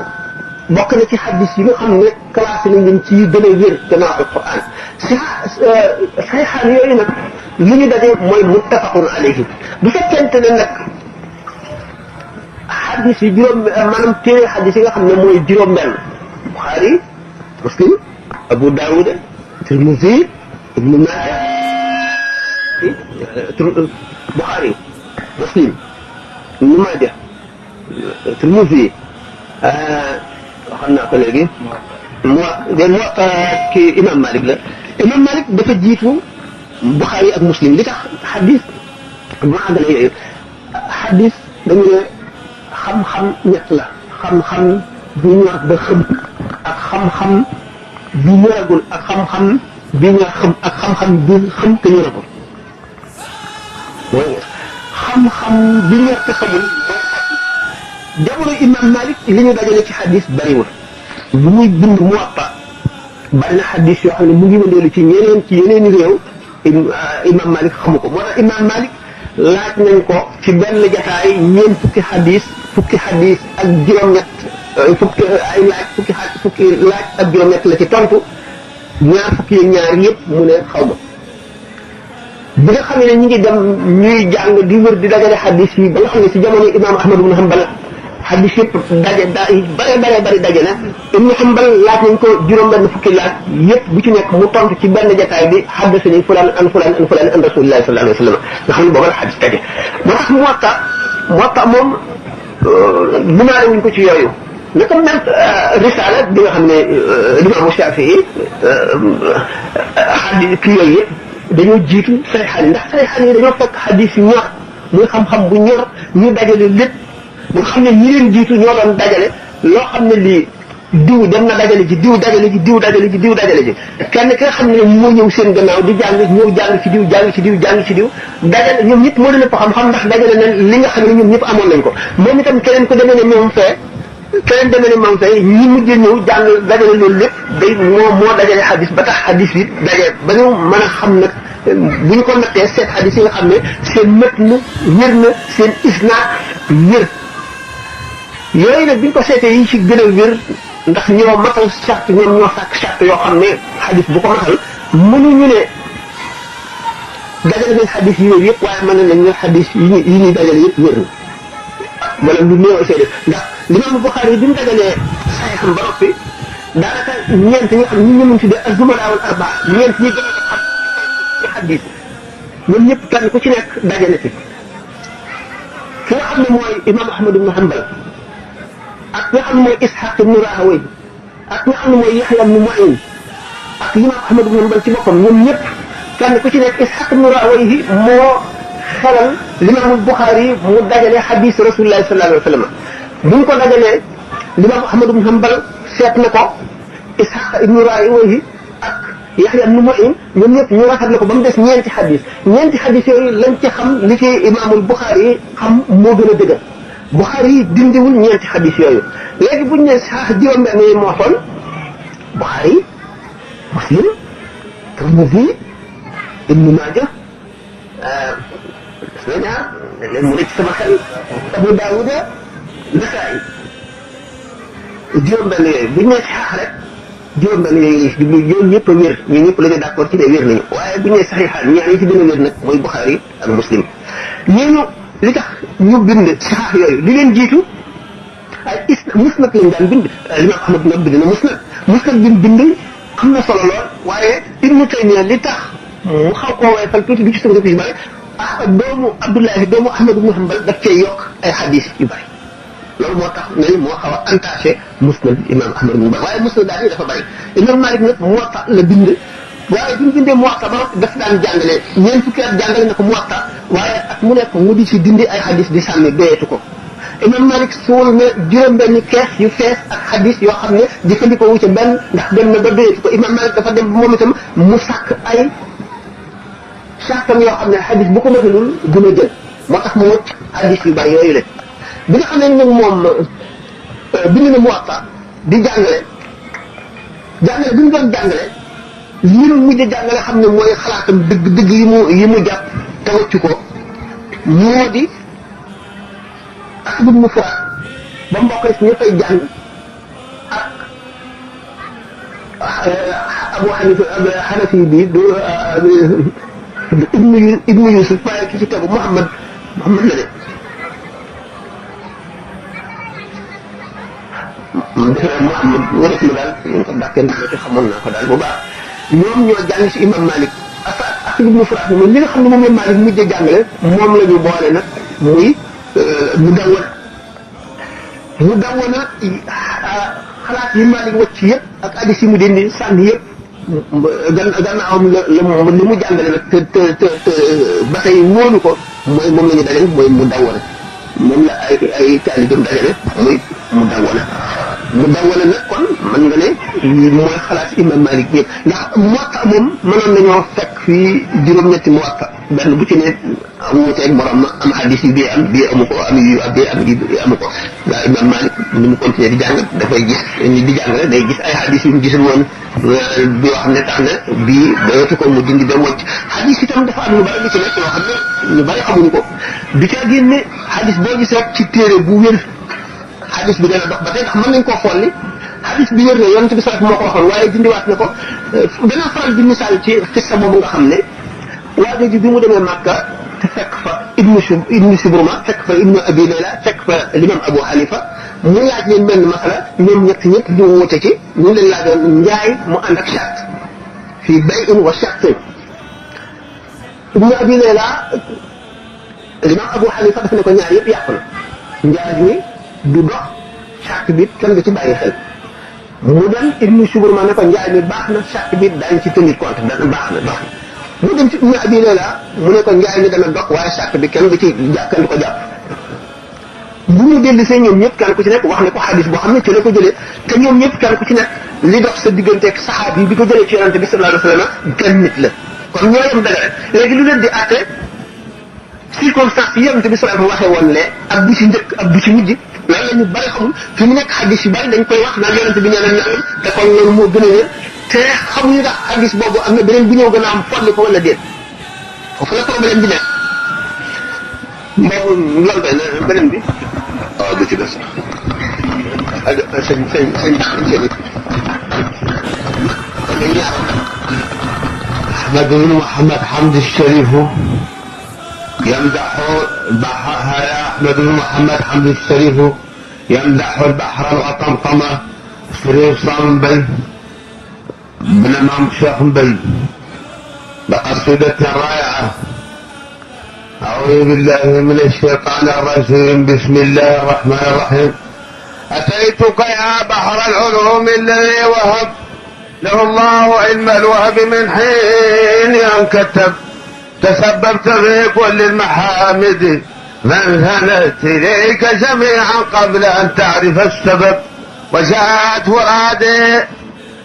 bokk na ci xadis yi nga xam ne classé nañ leen ci gën a wér gannaaw alquran saxiixaan yooyu nag li ñu daje mooy muttafaqun alayhi bu fekkente ne nag xadis yi juróom maanaam téere xadis yi nga xam ne mooy juróom-benn Buxaari Muslim Abu Daawuda Tirmisi Ibnu Maaja Buxaari Muslim Ibnu Maaja Tirmisi waxoon naa ko léegi moo kii Imam Malik la Imam Malik dafa jiitu Buxaari ak Muslim li tax xadis bu àggale yooyu xadis dañu ne xam-xam ñett la xam-xam bi ñor ba xëm ak xam-xam bi ñoragul ak xam-xam bi ñor xëm ak xam-xam bi xëm te ñoragul mooy xam-xam bi ñor te xamul jamono Imam Malik li ñu dajale ci xadis bariwul bu muy bind Muwatta bari na xadis yoo xam ne mu ngi wëndeelu ci yeneen réew Imam Malik xamu ko moo tax Imam Malik laaj nañ ko ci benn jataay ñeent fukki xadis ak juróom-ñett fukki laaj ak juróom-ñett la ci tontu ñaar fukki ak ñaar yëpp mu ne xaw ma bi nga xam ne ñu ngi dem ñuy jàng di wër di dajale xadis yi ba nga xam ne si jamono Imam Ahmad ibn Hanbal xadis yëpp bari daje na Ibn Hanbal laaj nañ ko juróom-benn fukki laaj yëpp bu ci nekk mu tontu ci benn jataay bi haddasani fulaan an fulaan an fulaan an rasulillahi sallallahu alayhi wa sallam nga xam ne booba la xadis daje moo tax Muwatta moom numaare wuñ ko ci yooyu naka même risala bi nga xam ne Imaamu Shafii xadis kii yooyu yëpp dañoo jiitu saxiixaan yi ndax saxiixaan yi dañoo fekk xadis yu ñor muy xam-xam bu ñor ñu dajale lépp nga xam ne ñi leen jiitu ñoo doon dajale loo xam ne lii diw dem na dajale ji diw dajale ji diw dajale ji diw dajale ji kenn ki nga xam ne moo ñëw seen gannaaw di jàng ñëw jàng ci diw jàng ci diw jàng ci diw dajale ñoom ñëpp moo leen ëpp xam-xam ndax dajale na li nga xam ne ñoom ñëpp amoon nañ ko moom itam keneen ko demee ne moom fee keneen demee ne moom fee ñi mujjee ñëw jàng dajale loolu lépp day moo dajale xadis ba tax xadis bi daje ba ñu mën a xam nag bu ñu ko nattee seet xadis yi nga xam ne seen mët na wér na seen isnaad wér yooyu nag bi ñu ko seetee yi ci gën a wér ndax ñoo matal charte ñoom ñoo sàkk charte yoo xam ne xadis bu ko matal mënuñu ne dajale nañ xadis yi wér yëpp waaye mën nañ ne xadis yi ñuy dajale yëpp wér na wala lu néew a seede ndax Imam Buxaari bi mu dajalee saxiixam ba noppi daanaka ñeent ñi xam ñi ñu tuddee az-zumalaa wal arbaa ñeent ñi gën a xam ci xadis ñoom ñëpp kenn ku ci nekk dajale ci ki nga xam ne mooy Imam Ahmad ibn Hanbal ak nga xam ne mooy Ishaq ibn Rahawayh ak nga xam ne mooy Yahya ibn Ma'in ak Imam Ahmad ibn Hanbal ci boppam ñoom ñëpp kenn ku ci nekk Ishaq ibn Rahawayh moo xelal Imam Buxaari mu dajale xadis Rasulullah sallallahu alayhi wa sallam bu ñu ko dajalee Imam Ahmad ibn Hanbal seet na ko Ishaq ibn Rahawayh ak Yahya ibn Ma'in ñoom ñëpp ñu rafet na ko ba mu des ñeenti xadis yooyu lañ ci xam li ci Imamul Buxaari xam moo gën a dëgër Buxaari yi dindiwul ñeenti xadis yooyu léegi buñ ne sax juróom-benn yi moo xoon Buxaari Muslim Tirmisi Ibnu Maaja ñaar léeg-léeg mu nekk sama xel Abu Daawuda Nasaa'i juróom-benn yooyu bu ñu nee saxiix rek juróom-benn yooyu lañ si jublu ñoom ñëpp a wér ñun ñëpp la ñu d'accord ci ne wér nañu waaye bu ñu nee saxiixaan ñaar yi ci gën a wér nag mooy Buxaari ak Muslim ñooñu li tax ñu bind saxiix yooyu li leen jiitu ay musnad lañ daan bind Imaam Ahmad nag bind na musnad bi bind am na solo lool waaye Ibnu Taymiya li tax mu xaw koo weesal tuuti du ci sënga yu bëri doomu Abdullahi doomu Ahmad ibn Hanbal daf cee yokk ay xadis yu bëri loolu moo tax ne moo xaw a entaché musnad Imaam Ahmad ibn Hanbal waaye musnad daal yi dafa bëri Imaam Malik nag Muwatta la bind waaye bi mu bindee Muwatta ba daf daan jàngale ñeent fukki at jàngale na ko Muwatta waaye at mu nekk mu di ci dindi ay xadis di sànni doyetu ko Imam Malik suul na juróom-benni kees yu fees ak xadis yoo xam ne jëfandikoo wu ca benn ndax dem na ba doyetu ko Imam Malik dafa dem ba moom itam mu sàkk ay sàkkam yoo xam ne xadis bu ko matalul gën a jël moo tax mu wëcc xadis yu bari yooyu la bi nga xam ne nag moom bind na Muwatta di jàngale bi mu doon jàngale li mu mujj jàngale xam ne mooy xalaatam dëgg yi mu jàpp te wëccu ko moo di asbul mufrad ba mbokk yi ñëppay jàng ak Abu Hanafi bi du ibnu Yusuf waaye ki ci tegu Muhammad la de Muhammad wala fi daal ñu ko dàkkee te xamoon naa ko daal bu baax ñoom ñoo jàng ci Imam Malik asbul mufrad moom li nga xam ne moom la Malik mujj jàngale moom la ñu boole nag muy mu dawoon xalaat yi Malik wacc yëpp ak hadiis yi mu dindi sànni yëpp gannaawam li mu jàngale nag te ba tey wóolu ko mooy moom la ñu dajale mooy mu dawoon moom la ay taalibeem dajale muy mu dawoon nag kon mën nga ne mooy xalaat Imam Malik yëpp ndax Muwatta moom mënoon nañoo fekk fii juróom-ñetti Muwatta benn bu ci ne wuuteeg morom ma am xadis yi bii amu ko am yu amu ko waaye Imam Malik ni mu continuer di jàng dafay gis di jàngale day gis ay xadis yu mu gisul woon bi yoo xam ne tax na bii doyatu ko mu dindi dem wàcc xadis itam dafa am lu bari lu ci nekk loo xam ne ñu bari xamuñu ko du ca génne xadis boo gis rek ci téere bu wér xadis bi dana dox ba tey ndax mën nañ koo folli xadis bi wér na yonent bi sallallahu moo ko waxoon waaye dindiwaat na ko dana faral di misaal ci xissa boobu nga xam ne waa jooju bi mu demee Makka te fekk fa ibnu Subruma fekk fa ibnu Abi Layla fekk fa l'imam Abu Hanifa mu laaj leen benn masala ñoom ñett ñëpp ñu wute ci ñu leen laajoon njaay mu ànd ak charte fii bay'in wa charte ibnu Abi Layla l'imam Abu Hanifa daf ne ko ñaar yëpp yàqu na njaay mi du dox charte bi kenn du ci bàyyi xel mu dem ibnu Subruma ne ko njaay mi baax na charte bi daañu ci tenir compte dana baax na mu dem ci ibnu Abi Layla mu ne ko njaay mi dana dox waaye charte bi kenn du ko jàpp bu ñu dellu see ñoom ñëpp kenn ku ci nekk wax ne ko xadis boo xam ne ci la ko jëlee te ñoom ñëpp kenn ku ci nekk li dox sa digganteeg saxaabi bi ko jëlee ci yonante bi sallallahu alayhi wa sallam kenn nit la kon ñoo yem dëgg rek léegi lu leen di àtte circonstance yi yonante bi sallallahu alayhi wa sallam waxee woon ne ak bu ci njëkk ak bu ci mujj loolu la ñu bari xamul fi mu nekk xadis yu bari dañ koy wax naan yonante bi nee na nangam te kon loolu moo gën a wér te xamuñu ndax xadis boobu am na beneen bu ñëw gën a am folli ko wala déet foofu la problème bi nekk moom loolu beneen bi waaw du ci des sëñ أحمد بن محمد حمد الشريف يمدح هذا أحمد بن محمد حمد الشريف يمدح البحر الغطمطمة شريف صنبل بن إمام شيخ بل بقصيدة رائعة أعوذ بالله من الشيطان الرجيم بسم الله الرحمن الرحيم أتيتك يا بحر العلوم الذي وهب له الله علم الوهب من حين ينكتب تسببت في كل المحامد فانثنت إليك جميعا قبل أن تعرف السبب وجاءت فرادي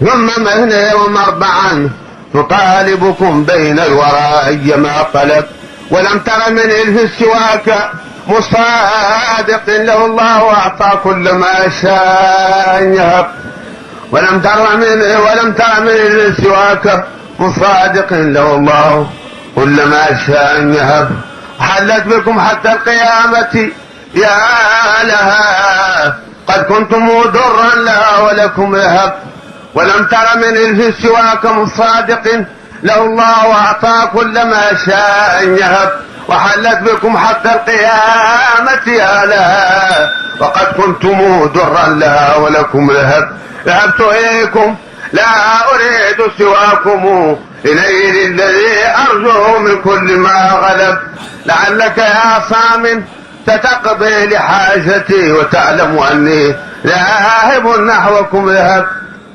ثم مهني ومربعا تطالبكم بين الورى أيما قلب ولم تر من إلف سواك مصادق له الله أعطى كل ما شاء يهب ولم تر من إلف سواك مصادق له الله كل ما شاء يهب حلت بكم حتى القيامة يا لها قد كنتم درا لها ولكم لهب ولم تر من الف سواكم الصادق له الله أعطى كل ما شاء أن يهب وحلت بكم حتى القيامة يا لها وقد كنتم درا لها ولكم لهب ذهبت إليكم لا أريد سواكم إليه الذي أرجو من كل ما غلب لعلك يا صام ستقضي لحاجتي وتعلم أني ذاهب نحوكم ذهب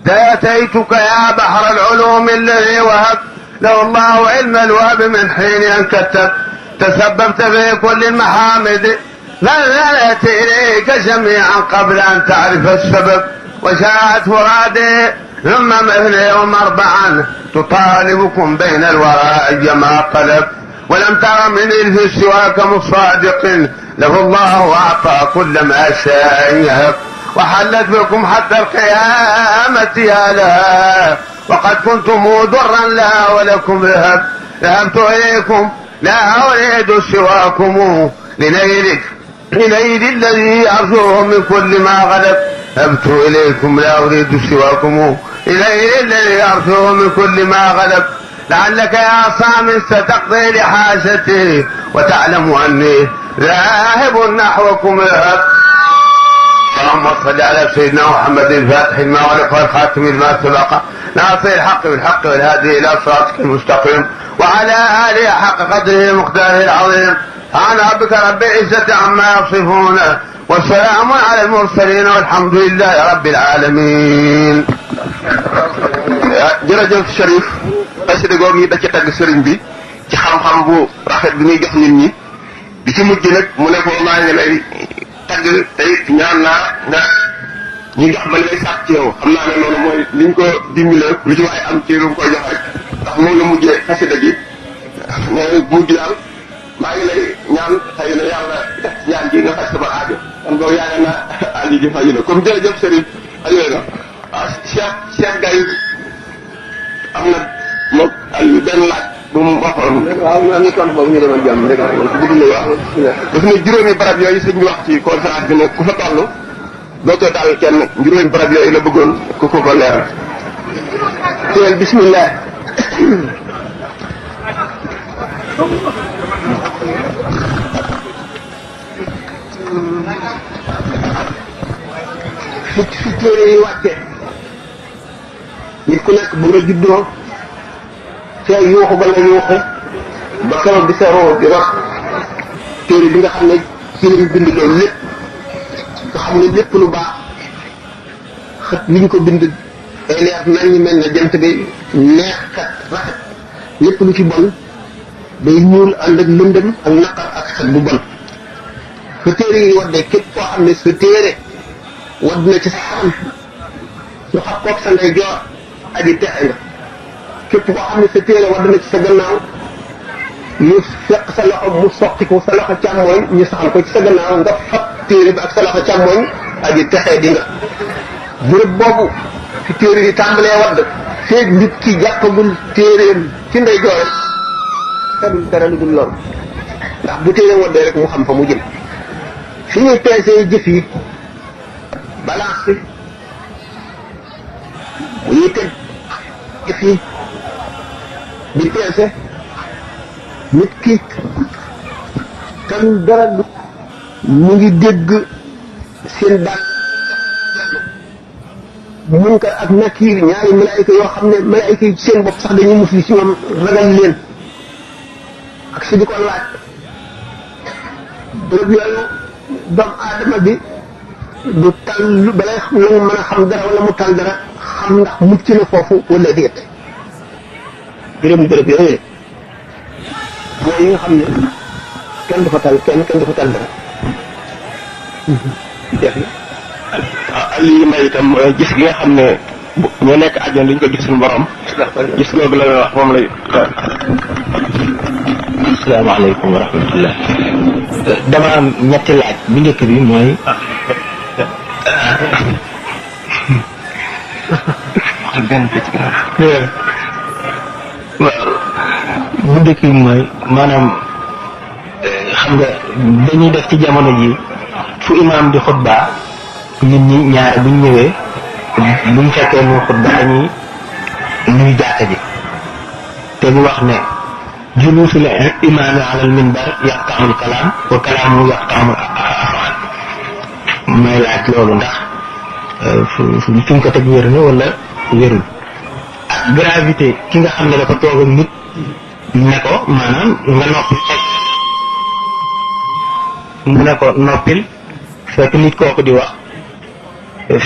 أتيتك يا بحر العلوم الذي وهب له الله علم الوهب من حين أن كتب تسببت في كل المحامد نزلت إليك جميعا قبل أن تعرف السبب وشاءت فرادي ثم مثل يوم أربعا تطالبكم بين الوراء أيما طلب ولم تر من الف سواكم الصادق له الله أعطى كل ما شاء يهب وحلت بكم حتى القيامة يا لها وقد كنتم درا لها ولكم لهب ذهبت إليكم لا أريد سواكم لنيل الذي أرجوه من كل ما غلب ذهبت إليكم لا أريد سواكم لنيل الذي أرجوه من كل ما غلب لعلك يا صام ستقضي لحاجتي وتعلم أني ذاهب نحوكم ذهب اللهم صل على سيدنا محمد الفاتح لما ولق والخاتم لما سبق ناصر الحق بالحق والهادي الى صراطك المستقيم وعلى اله حق قدره مقداره العظيم سبحان ربك رب العزه عما يصفون والسلام على المرسلين والحمد لله رب العالمين. jërëjëf Cherif xasida googu yi da ci tagg sëriñ bi ci xam-xam bu rafet bi muy jox nit ñi bi ci mujj nag mu ne ko maa ngi lay tagg tey ñaan naa nga ñu jox ba li ngay sàkk ci yow xam naa ne loolu mooy liñ ko dimbalee lu ci waaye am ci lu mu koy jox rek ndax moom la mujjee xasida gi mais mujj daal maa ngi lay ñaan xëy na yàlla def ci ñaan gi nga faj sama aajo kon boobu yaakaar naa aajo ji faju na comme jërëjëf Serigne ayoo na waaw Cheikh Gaye am na moom ay benn laaj bu mu waxoon. waaw maa ngi tontu boobu ñu demoon jàmm rek daf ne juróomi barab yooyu sëñ bi wax ci conférence bi ne ku fa toll dootoo daal kenn juróomi barab yooyu la bëggoon ku ko leeral. teel bismillah. fi téere yi wàcce nit ku nekk bu nga juddoo fee yuuxu ba nga yuuxu ba keroog di sa roo di rot téere bi nga xam ne ci lañu bind loolu lépp nga xam ne lépp lu baax xët liñ ko bind day leer nañ ñi mel ne jant bi neex kat rafet lépp lu ci bon day ñuul ànd ak lëndëm ak naqar ak xet bu bon fa téere yi wadde képp koo xam ne sa téere wadd na ci sa xaram ñu xam koog sa ndey joor aji texe nga képp koo xam ne sa téere wadd na ci sa gannaaw ñu fekk sa loxo mu soqiku sa loxo càmmooñ ñu saxal ko ci sa gannaaw nga fab téere bi ak sa loxo càmmooñ aji texee di nga bërëb boobu fi téere yi tàmbalee wadd feeg nit ki jàppagul téereem ci ndey joor xelul dara lu dul loolu ndax bu téereem waddee rek mu xam fa mu jëm fi ñuy peesee jëf yi balance bi bu ñuy teg jëf yi di peese nit ki tamit dara mu ngi dégg seen baat munkar ak nakiir ñaari malaayika yoo xam ne malaayika yi seen bopp sax dañuy musli ci ñoom ragal leen ak si di ko laaj bërëb yooyu doomu aadama bi du tal balay xam la mu mën a xam dara wala mu tal dara xam ndax mucc na foofu wala déet bërëb yooyu mooy yi nga xam ne kenn du fa tal kenn du fa tal dara def na Aliou Mbaye itam gis gi nga xam ne ñoo nekk àjjana duñ ko gis suñu borom gis googu la wax moom lay. asalaamaaleykum wa rahmatullah dama am ñetti laaj bu njëkk bi mooy bu njëkk bi mooy maanaam xam nga dañuy def ci jamono ji fu imaam di xutba nit ñi ñaare buñ ñëwee buñ fekkee mu xutba dañuy nuy jàkka ji te mu wax ne juluusul imaami alal minbar yaqta'ul kalaam wa kalaamu yaqta'ul af'aal may laaj loolu ndax fi ñu ko teg wér na wala wérul ak gravité ki nga xam ne dafa toog ak nit ne ko maanaam nga noppi mu ne ko noppil fekk nit kooku di wax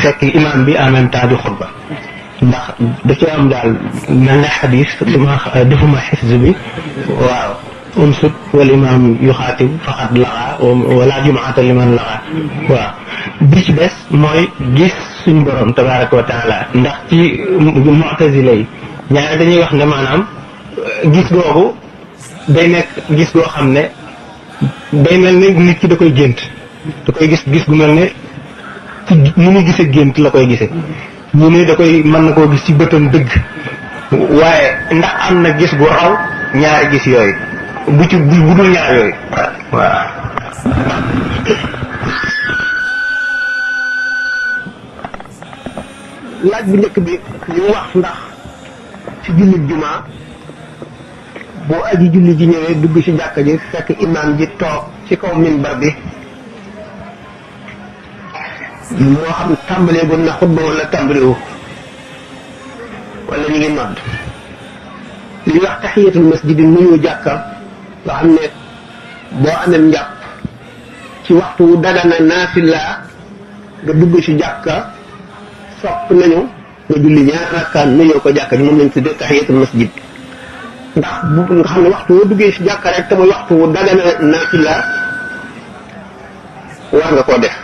fekk imam bi en même temps di xutba ndax da ci am daal mel ne xadis defuma xifz bi waaw unsut wal imam yuxaatib faqat laxaa wala jumaata liman laxaa waaw bi ci des mooy gis suñ borom tabaraka wa taala ndax ci mu'tazila yi ñaare dañuy wax ne maanaam gis googu day nekk gis goo xam ne day mel ne nit ki da koy gént da koy gis gu mel ne ci mu ñu gisee gént la koy gisee ñu ne da koy mën na koo gis ci bëtam dëgg waaye ndax am na gis gu raw ñaari gis yooyu bu ci bu dul ñaar yooyu waaw laaj bu njëkk bi ñu wax ndax ci jullit jumaa boo aji julli ji ñëwee dugg ci jàkka ji fekk imaam ji toog ci kaw minbar bi moo xam tàmbalee gun na xutba wala tàmbaliwu wala ñu ngi nodd li wax taxiyatul masjid nuyu jàkka nga xam ne boo amee njàpp ci waxtu wu dagana naafila nga dugg ci jàkka sopp nañu nga julli ñaar rakkaan nuyoo ko jàkka ji moom lañ tuddee taxiyatul masjid ndax bu nga xam ne waxtu woo duggee ci jàkka rek te muy waxtu wu dagana naafila war nga koo def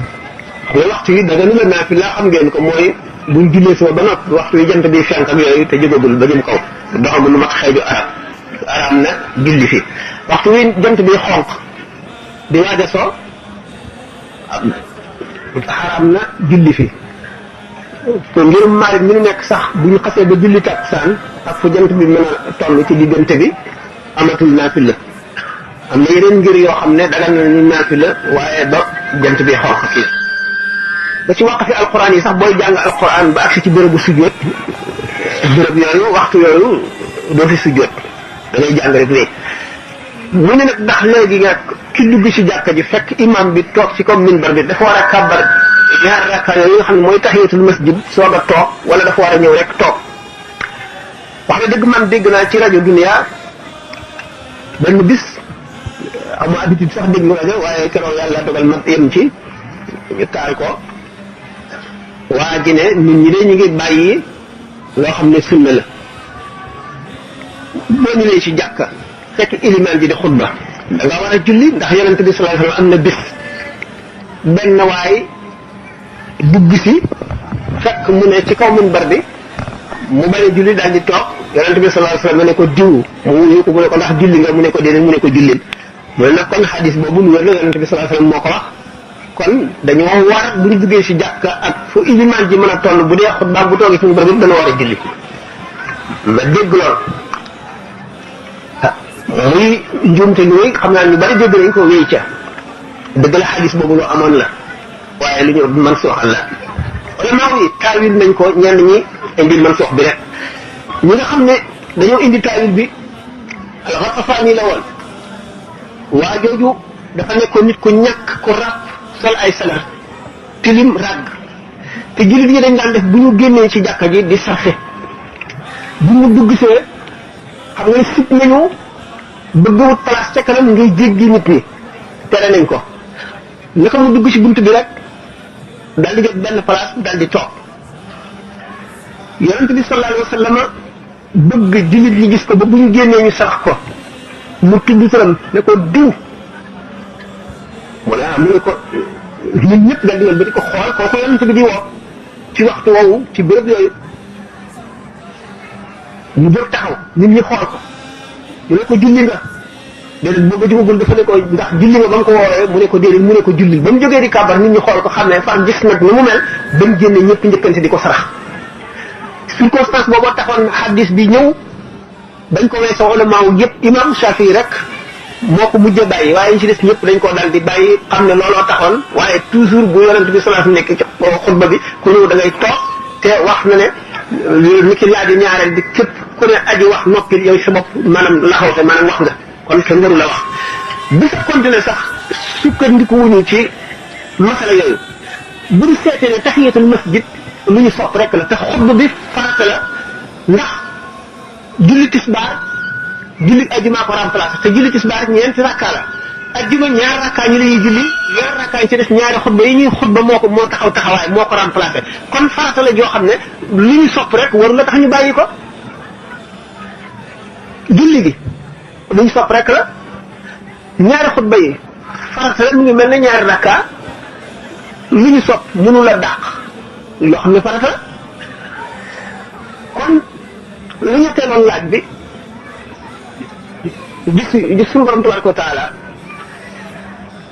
xam nga waxtu yi daganu la naafila xam ngeen ko mooy buñ jullee suba ba noppi waxtu yi jant bi fenk ak yooyu te jógagul ba jëm kaw doxagul lu mat xëyju arab na julli fi waxtu wi jant bi xonq di waaj a soo xaraam na julli fi te ngirum Maalik mi nu nekk sax bu ñu xasee ba julli takkusaan ak fu jant bi mën a toll ci diggante bi amatul naafila am na yeneen ngir yoo xam ne dagal na ñu naafila waaye ba jant bi xonq kii ba ci waqfi alquran yi sax booy jàng alquran ba agsi ci bérébu sujjóot béréb yooyu waxtu yooyu doo fi sujjóot da ngay jàng rek léegi mu ne nag ndax léegi nga ki dugg ci jàkka ji fekk imam bi toog ci comme minbar bi dafa war a kàbbar ñaar rakka yooyu nga xam ne mooy tahiyatul masjid soog a toog wala dafa war a ñëw rek toog wax na dëgg man dégg naa ci rajo Dunia benn bis amu habitude sax déglu rajo waaye keroog yàlla dogal ma yem ci ñu taal ko waa ji ne nit ñi de ñu ngi bàyyi loo xam ne sunna la boo ñëwee ci jàkka fekk ilimaan ji di xutba da nga war a julli ndax yonente bi sallallahu alayhi wasallam am na bis benn waay dugg si fekk mu ne ci kaw minbar bi mu bañ a julli daal di toog yonente bi sallallahu alayhi wasallam ne ko diw mu wuyu ko mu ne ko ndax julli nga mu ne ko déedéet mu ne ko jullil mu ne nag kon xadis boobu lu wér la yonente bi sallallahu alayhi wasallam moo ko wax kon dañoo war bu ñu duggee ci jàkka ak fu ilimaan ji mën a toll bu dee xutba bu toogee ci minbar bi dana war a julli ma dégg lool muy njuumte lu wéy xam naa ñu bari dégg nañ ko wéy ca dëgg la xadis boobu lu amoon la waaye lu ñu man sooxal la ulama yi taawil nañ ko ñenn ñi indi man soox bi rek ñi nga xam ne dañoo indi taawil bi al-Ghatafani la woon waa jooju dafa nekkoon nit ku ñàkk ku ràpp sol ay sagar tilim ràgg te jullit yi dañ daan def bu ñu génnee ci jàkka ji di sarxe bu ñu dugg see xam nga sit nañu bëgg wut place ca kanam ngay jéggi nit ñi tere nañ ko naka mu dugg ci bunt bi rek daal di jot benn place daal di toog yonent bi sallallahu alayhi wa sallam bëgg jullit ñi gis ko ba bu ñu génnee ñu sarax ko mu tudd turam ne ko diw mu ne ko ñun ñëpp daal di woon ba di ko xool kooku yonent bi di woo ci waxtu woowu ci béréb yooyu mu jóg taxaw nit ñi xool ko ñu ne ko julli nga déedéet booba jugagul dafa ne ko ndax julli nga ba mu ko woowee mu ne ko déedéet mu ne ko julli ba mu jógee di kàbbar nit ñi xool ko xam ne far gis nag ni mu mel ba mu génne ñëpp njëkkante di ko sarax circonstance boobu taxoon xaddis bi ñëw bañ ko weesoo ulama wu yëpp imam Shafi rek moo ko mujj a bàyyi waaye ñu ci des ñëpp dañ koo dal di bàyyi xam ne looloo taxoon waaye toujours bu yonent bi sallallahu alayhi wasallam nekk ci xutba bi ku ñëw da ngay toog te wax na ne ni ki laaj ñaareel bi képp ku ne aji wax noppil yow sa bopp maanaam laxawte maanaam wax nga kon kenn waru la wax bi sa continuer sax sukkandiku wuñu ci masala yooyu bu ñu seetee ne tahiyatul masjid lu ñu sopp rek la te xutba bi farata la ndax julli tisbaar julli ajuma ko remplacé te julli tisbaar ñeenti rakka la ajuma ñaar rakka ñu lay julli ñaar rakka yi ci des ñaari xutba yi ñuy xutba moo taxaw taxawaay moo ko remplacé kon farata la joo xam ne lu ñu sopp rek waru la tax ñu bàyyi ko julli gi lu ñu sopp rek la ñaari xutba yi farata la mu ngi mel ne ñaari rakka lu ñu sopp mënu la dàq loo xam ne farata la kon lu ñu teeloon laaj bi gis suñu borom tabaraka wa taala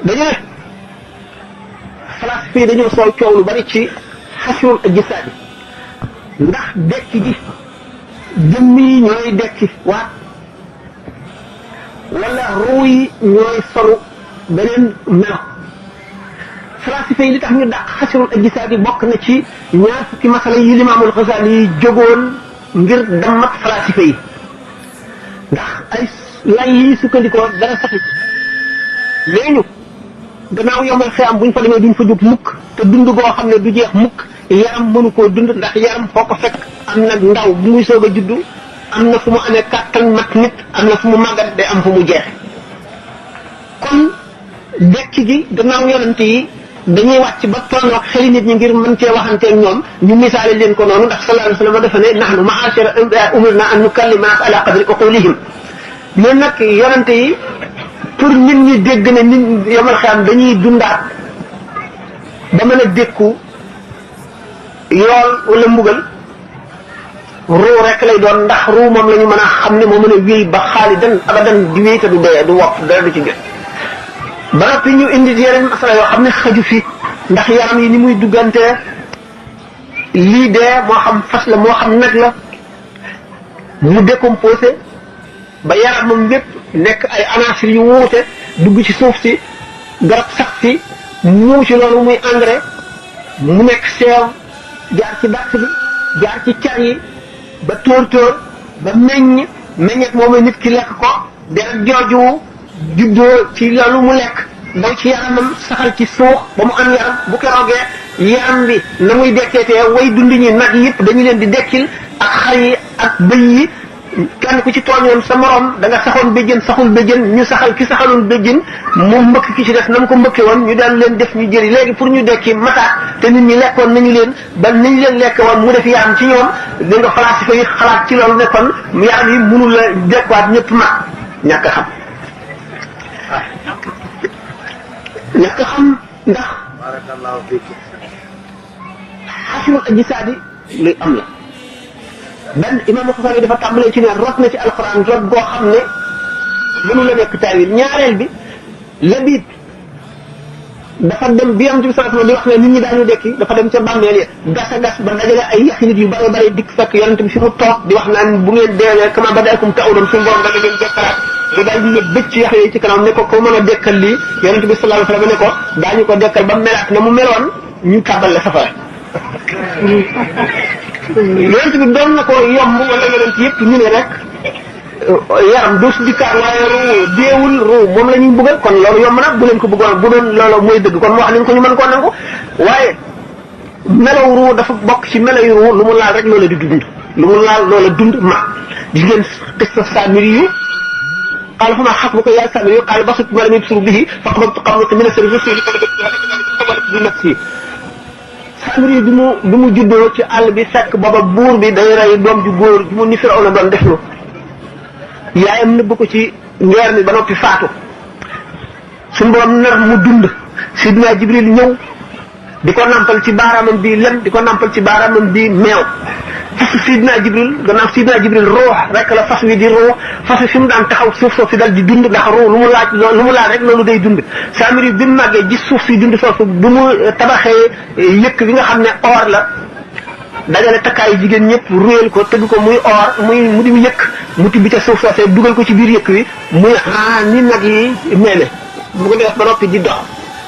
dañu ne philosophie yi dañoo soow coow lu bari ci xasrul ajsaad ndax dekki gi jëmm yi ñooy dekki waat wala ruu yi ñooy solu beneen melo philosophie yi li tax ñu dàq xasrul ajsaad yi bokk na ci ñaar fukki masala yi Limaamul Xasaali yi jógoon ngir dammat philosophie yi ndax ay lay yi sukkandikoo dara saxi léegi gannaaw yombal xiyam buñ fa demee duñ fa jóg mukk te dund goo xam ne du jeex mukk yaram mënu koo dund ndax yaram foo ko fekk am na ndaw bu muy soog a juddu am na fu mu amee kàttan mat nit am na fu mu màggat day am fu mu jeex kon dekki gi gannaaw yonent yi dañuy wàcc ba tolloog xeli nit ñi ngir mën cee waxanteeg ñoom ñu misaale leen ko noonu ndax sallallahu alayhi wa sallam dafa ne nahnu ma'ashara umirna an nukallima nas ala qadri uqulihim ñun nag yonent yi pour nit ñi dégg ne nit yomal xam dañuy dundaat ba mën a dékku yool wala mbugal ruu rek lay doon ndax ruu moom la ñu mën a xam ne moo mën a wéy ba xaalidan abadan di wéy te du dee du wopp dara du ci jot ba noppi ñu indi yeneen masala yoo xam ne xaju fi ndax yaram yi ni muy duggantee lii dee moo xam fas la moo xam nag la mu décomposé ba yaramam lépp nekk ay anasir yu wuute dugg ci suuf si garab sax si mu ci loolu muy engrais mu nekk seew jaar ci dàq bi jaar ci car yi ba tóor ba meññet moom nit ki lekk ko deret jooju juddoo ci loolu mu lekk daw ci yaramam saxal ci suux ba mu am yaram bu ko roogee yaram bi na muy dekkeetee way dund ñi nag yëpp dañu leen di dekkil ak xar yi ak bëy yi kenn ku ci tooñoon sa morom da nga saxoon béjjën saxul béjjën ñu saxal ki saxaloon béjjën mu mbëkk ki ci def na mu ko mbëkke woon ñu daan leen def ñu jëri léegi pour ñu dekki mataat te nit ñi lekkoon nañu leen ba nañu leen lekke woon mu def yaram ci ñoom da nga philosophie yi xalaat ci loolu ne kon yaram yi mënul la dekkuwaat ñëpp mat ñàkk xam ñàkk xam ndax xasrul ajsaadi luy am la benn imam Xasaali dafa tàmbalee ci ne rot na ci alxuraan rot goo xam ne mënu la nekk taawil ñaareel bi Labiid dafa dem bi Yonent bi sallallahu alayhi wasallam di wax ne nit ñi daañu dekki dafa dem ca bàmmeel ya gas a gas ba dajale ay yaxi nit yu bare bare dikk fekk Yonent bi fi mu toog di wax naan bu ngeen deewee kama bada'akum ta'uuduun suñu borom dana leen dekkalaat mu daal di ne bëcc yax yooyu ci kanam ne ko mën a dekkal lii Yonent bi sallallahu alayhi wasallam ne ko daañu ko dekkal ba melaat na mu meloon ñu tàbbal la safara yonent bi doon na ko yomb wala yonent yëpp ñu ne rek yaram doo si dikkaat waaye ruu deewul ruu moom la ñuy bëggal kon loolu yomb na bu leen ko bëggoon bu doon loolu mooy dëgg kon mu wax nañ ko ñu mën koo nangu waaye melaw ruu dafa bokk ci melaw yu ruu lu mu laal rek loola di dund lu mu laal loola dund ma gis ngeen qissa Saamiri yu qaala famaa xatbuka yaa Saamiri yu qaala basartu maa lam yubsiruu bihi faqabadtu qabdatan mina as-samaa'i bi nafsi Saamiri bi mu juddoo ci àll bi fekk booba buur bi day rey doom ju góor ju mu ni Firawna doon def lu yaayam nëbb ko ci ngeer mi ba noppi faatu suñu borom nar mu dund Sidna Jibril ñëw di ko nampal ci baaraamam bi lem di ko nampal ci baaraamam bi meew fas Sidna Jibril gannaaw Sidna Jibril ruux rek la fas wi di ruux fas wi fi mu daan taxaw suuf soof si dal di dund ndax ruux lu mu laaj rek loolu day dund Saamiri bi mu màggee gis suuf si dund foofu bu mu tabaxee yëkk bi nga xam ne or la dajale takkaayu jigéen ñëpp ruyal ko tëgg ko muy or mu di mu yëkk mu tibbi ca suuf soosee dugal ko ci biir yëkk wi muy ni nag yi meene bu ko def ba noppi di dox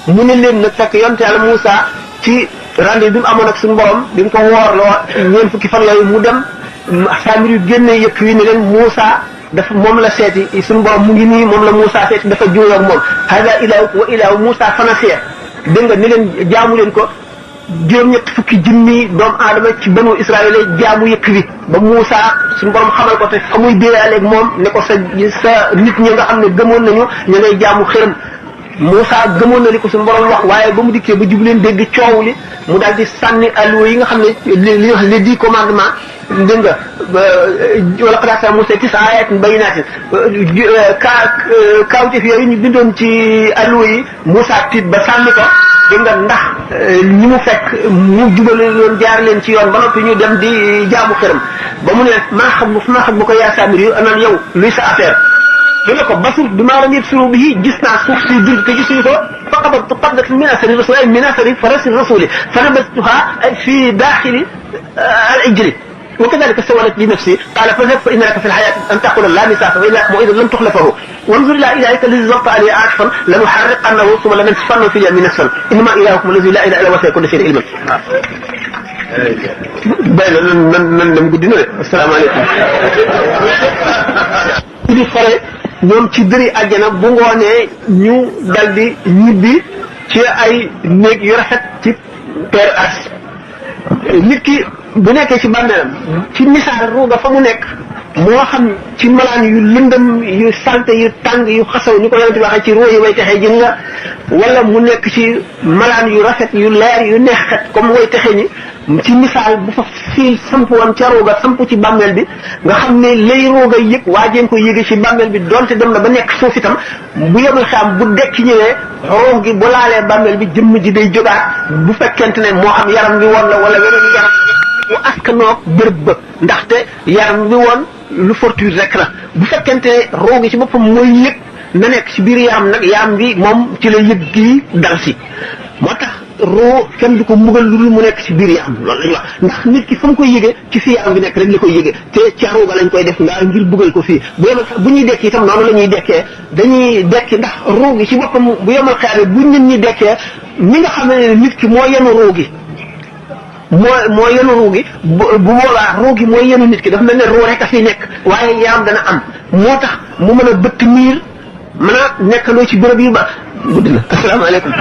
mu ne leen nag fekk yonte Yàlla Moussa ci rendez bi mu amoon ak suñu borom bi mu ko woorloo ñeent fukki fan yooyu mu dem Saamir yu génne yëkk wi ne leen Moussa dafa moom la seeti suñu borom mu ngi nii moom la Moussa seeti dafa juuyoo ak moom hada ilaahu wa ilaahu Moussa fanasiya dégg nga ni leen jaamu leen ko juróom-ñett fukki junni doomu aadama ci banu Israël jaamu yëkk wi ba Moussa suñu borom xamal ko te fa muy déyaaleeg moom ne ko sa nit ñi nga xam ne gëmoon nañu ñu ngay jaamu xërëm Moussa gëmoon na li ko suñu borom wax waaye ba mu dikkee ba jub leen dégg coow li mu daal di sànni alluwa yi nga xam ne li wax les 10 commandements dégg nga wala xalaat Moussa tis ayatin bayyinatin kaawteef yooyu ñu bindoon ci alluwa yi Moussa tiit ba sànni ko dégg nga ndax ñi mu fekk mu jubale leen jaar leen ci yoon ba noppi ñu dem di jaamu xërëm ba mu ne maa xam bu ko yaa Saamir yu anaan yow luy sa affaire dina ko basur bi maa lam yabsuru bihi gis naa suuf si dund te gisuñu ko faqabat qabdat min asari rasuli min asari farasi rasuli fanabastuha fi daaxili al-ijli wa kadhalika sawalat li nafsi qala fadhhab fa inna laka fi al-hayati an taqula la misaasa wa illa maw'idan lam tukhlafahu wanzur ila ilahika alladhi zarta alayhi aakifan lanuharriqannahu thumma lanasfannahu fi al-yammi nasfan innama ilahukum alladhi la ilaha illa huwa wasi'a kulli shay'in ilman bay la nan dem guddi na de asalaamaaleykum di fare ñoom ci dëri àjjana bu ngoonee ñu daldi ñibbi ci ay néeg yu rafet ci peer as nit ki bu nekkee ci bàmmeelam ci misaal ruuga fa mu nekk moo xam ci malaan yu lëndëm yu salte yu tàng yu xasaw ñu ko yonent waxee ci ruu yi way texee ji nga wala mu nekk ci malaan yu rafet yu leer yu neex xet comme way texe ñi ci misaal bu fa fii samp woon ca ruuga samp ci bàmmeel bi nga xam ne lay ruuga yëg waajeen ko yëge ci bàmmeel bi donte dem na ba nekk suuf itam bu yemul xam bu dekki ñëwee ruug gi bu laalee bàmmeel bi jëmm ji day jógaat bu fekkente ne moo xam yaram bi woon la wala weneen yaram mu askanoog bërëb ba ndaxte yaram bi woon lu fortuit rek la bu fekkente ne ruug gi ci boppam mooy yëg na nekk ci biir yaram nag yaram bi moom ci la yëg gi dal si moo tax roo kenn du ko mbugal lu dul mu nekk ci biir yaram loolu la ñuy wax ndax nit ki fa mu koy yëgee ci fii yaram bi nekk rek la koy yëgee te ca rooga lañ koy def ndaa ngir buggal ko fii bu ñuy dekki itam noonu la ñuy dekkee dañuy dekki ndax roo gi ci boppam bu yemal xeyabe bu nit ñi dekkee ñi nga xam ne nit ki moo yenu roo gi moo yenu ruu gi bu boobaa ruu gi mooy yenu nit ki dafa mel ne ruu rek a fi nekk waaye yaram dana am moo tax mu mën a bëtt miir mën a nekkandoo ci bërëb yu ba guddi na asalaamaaleykum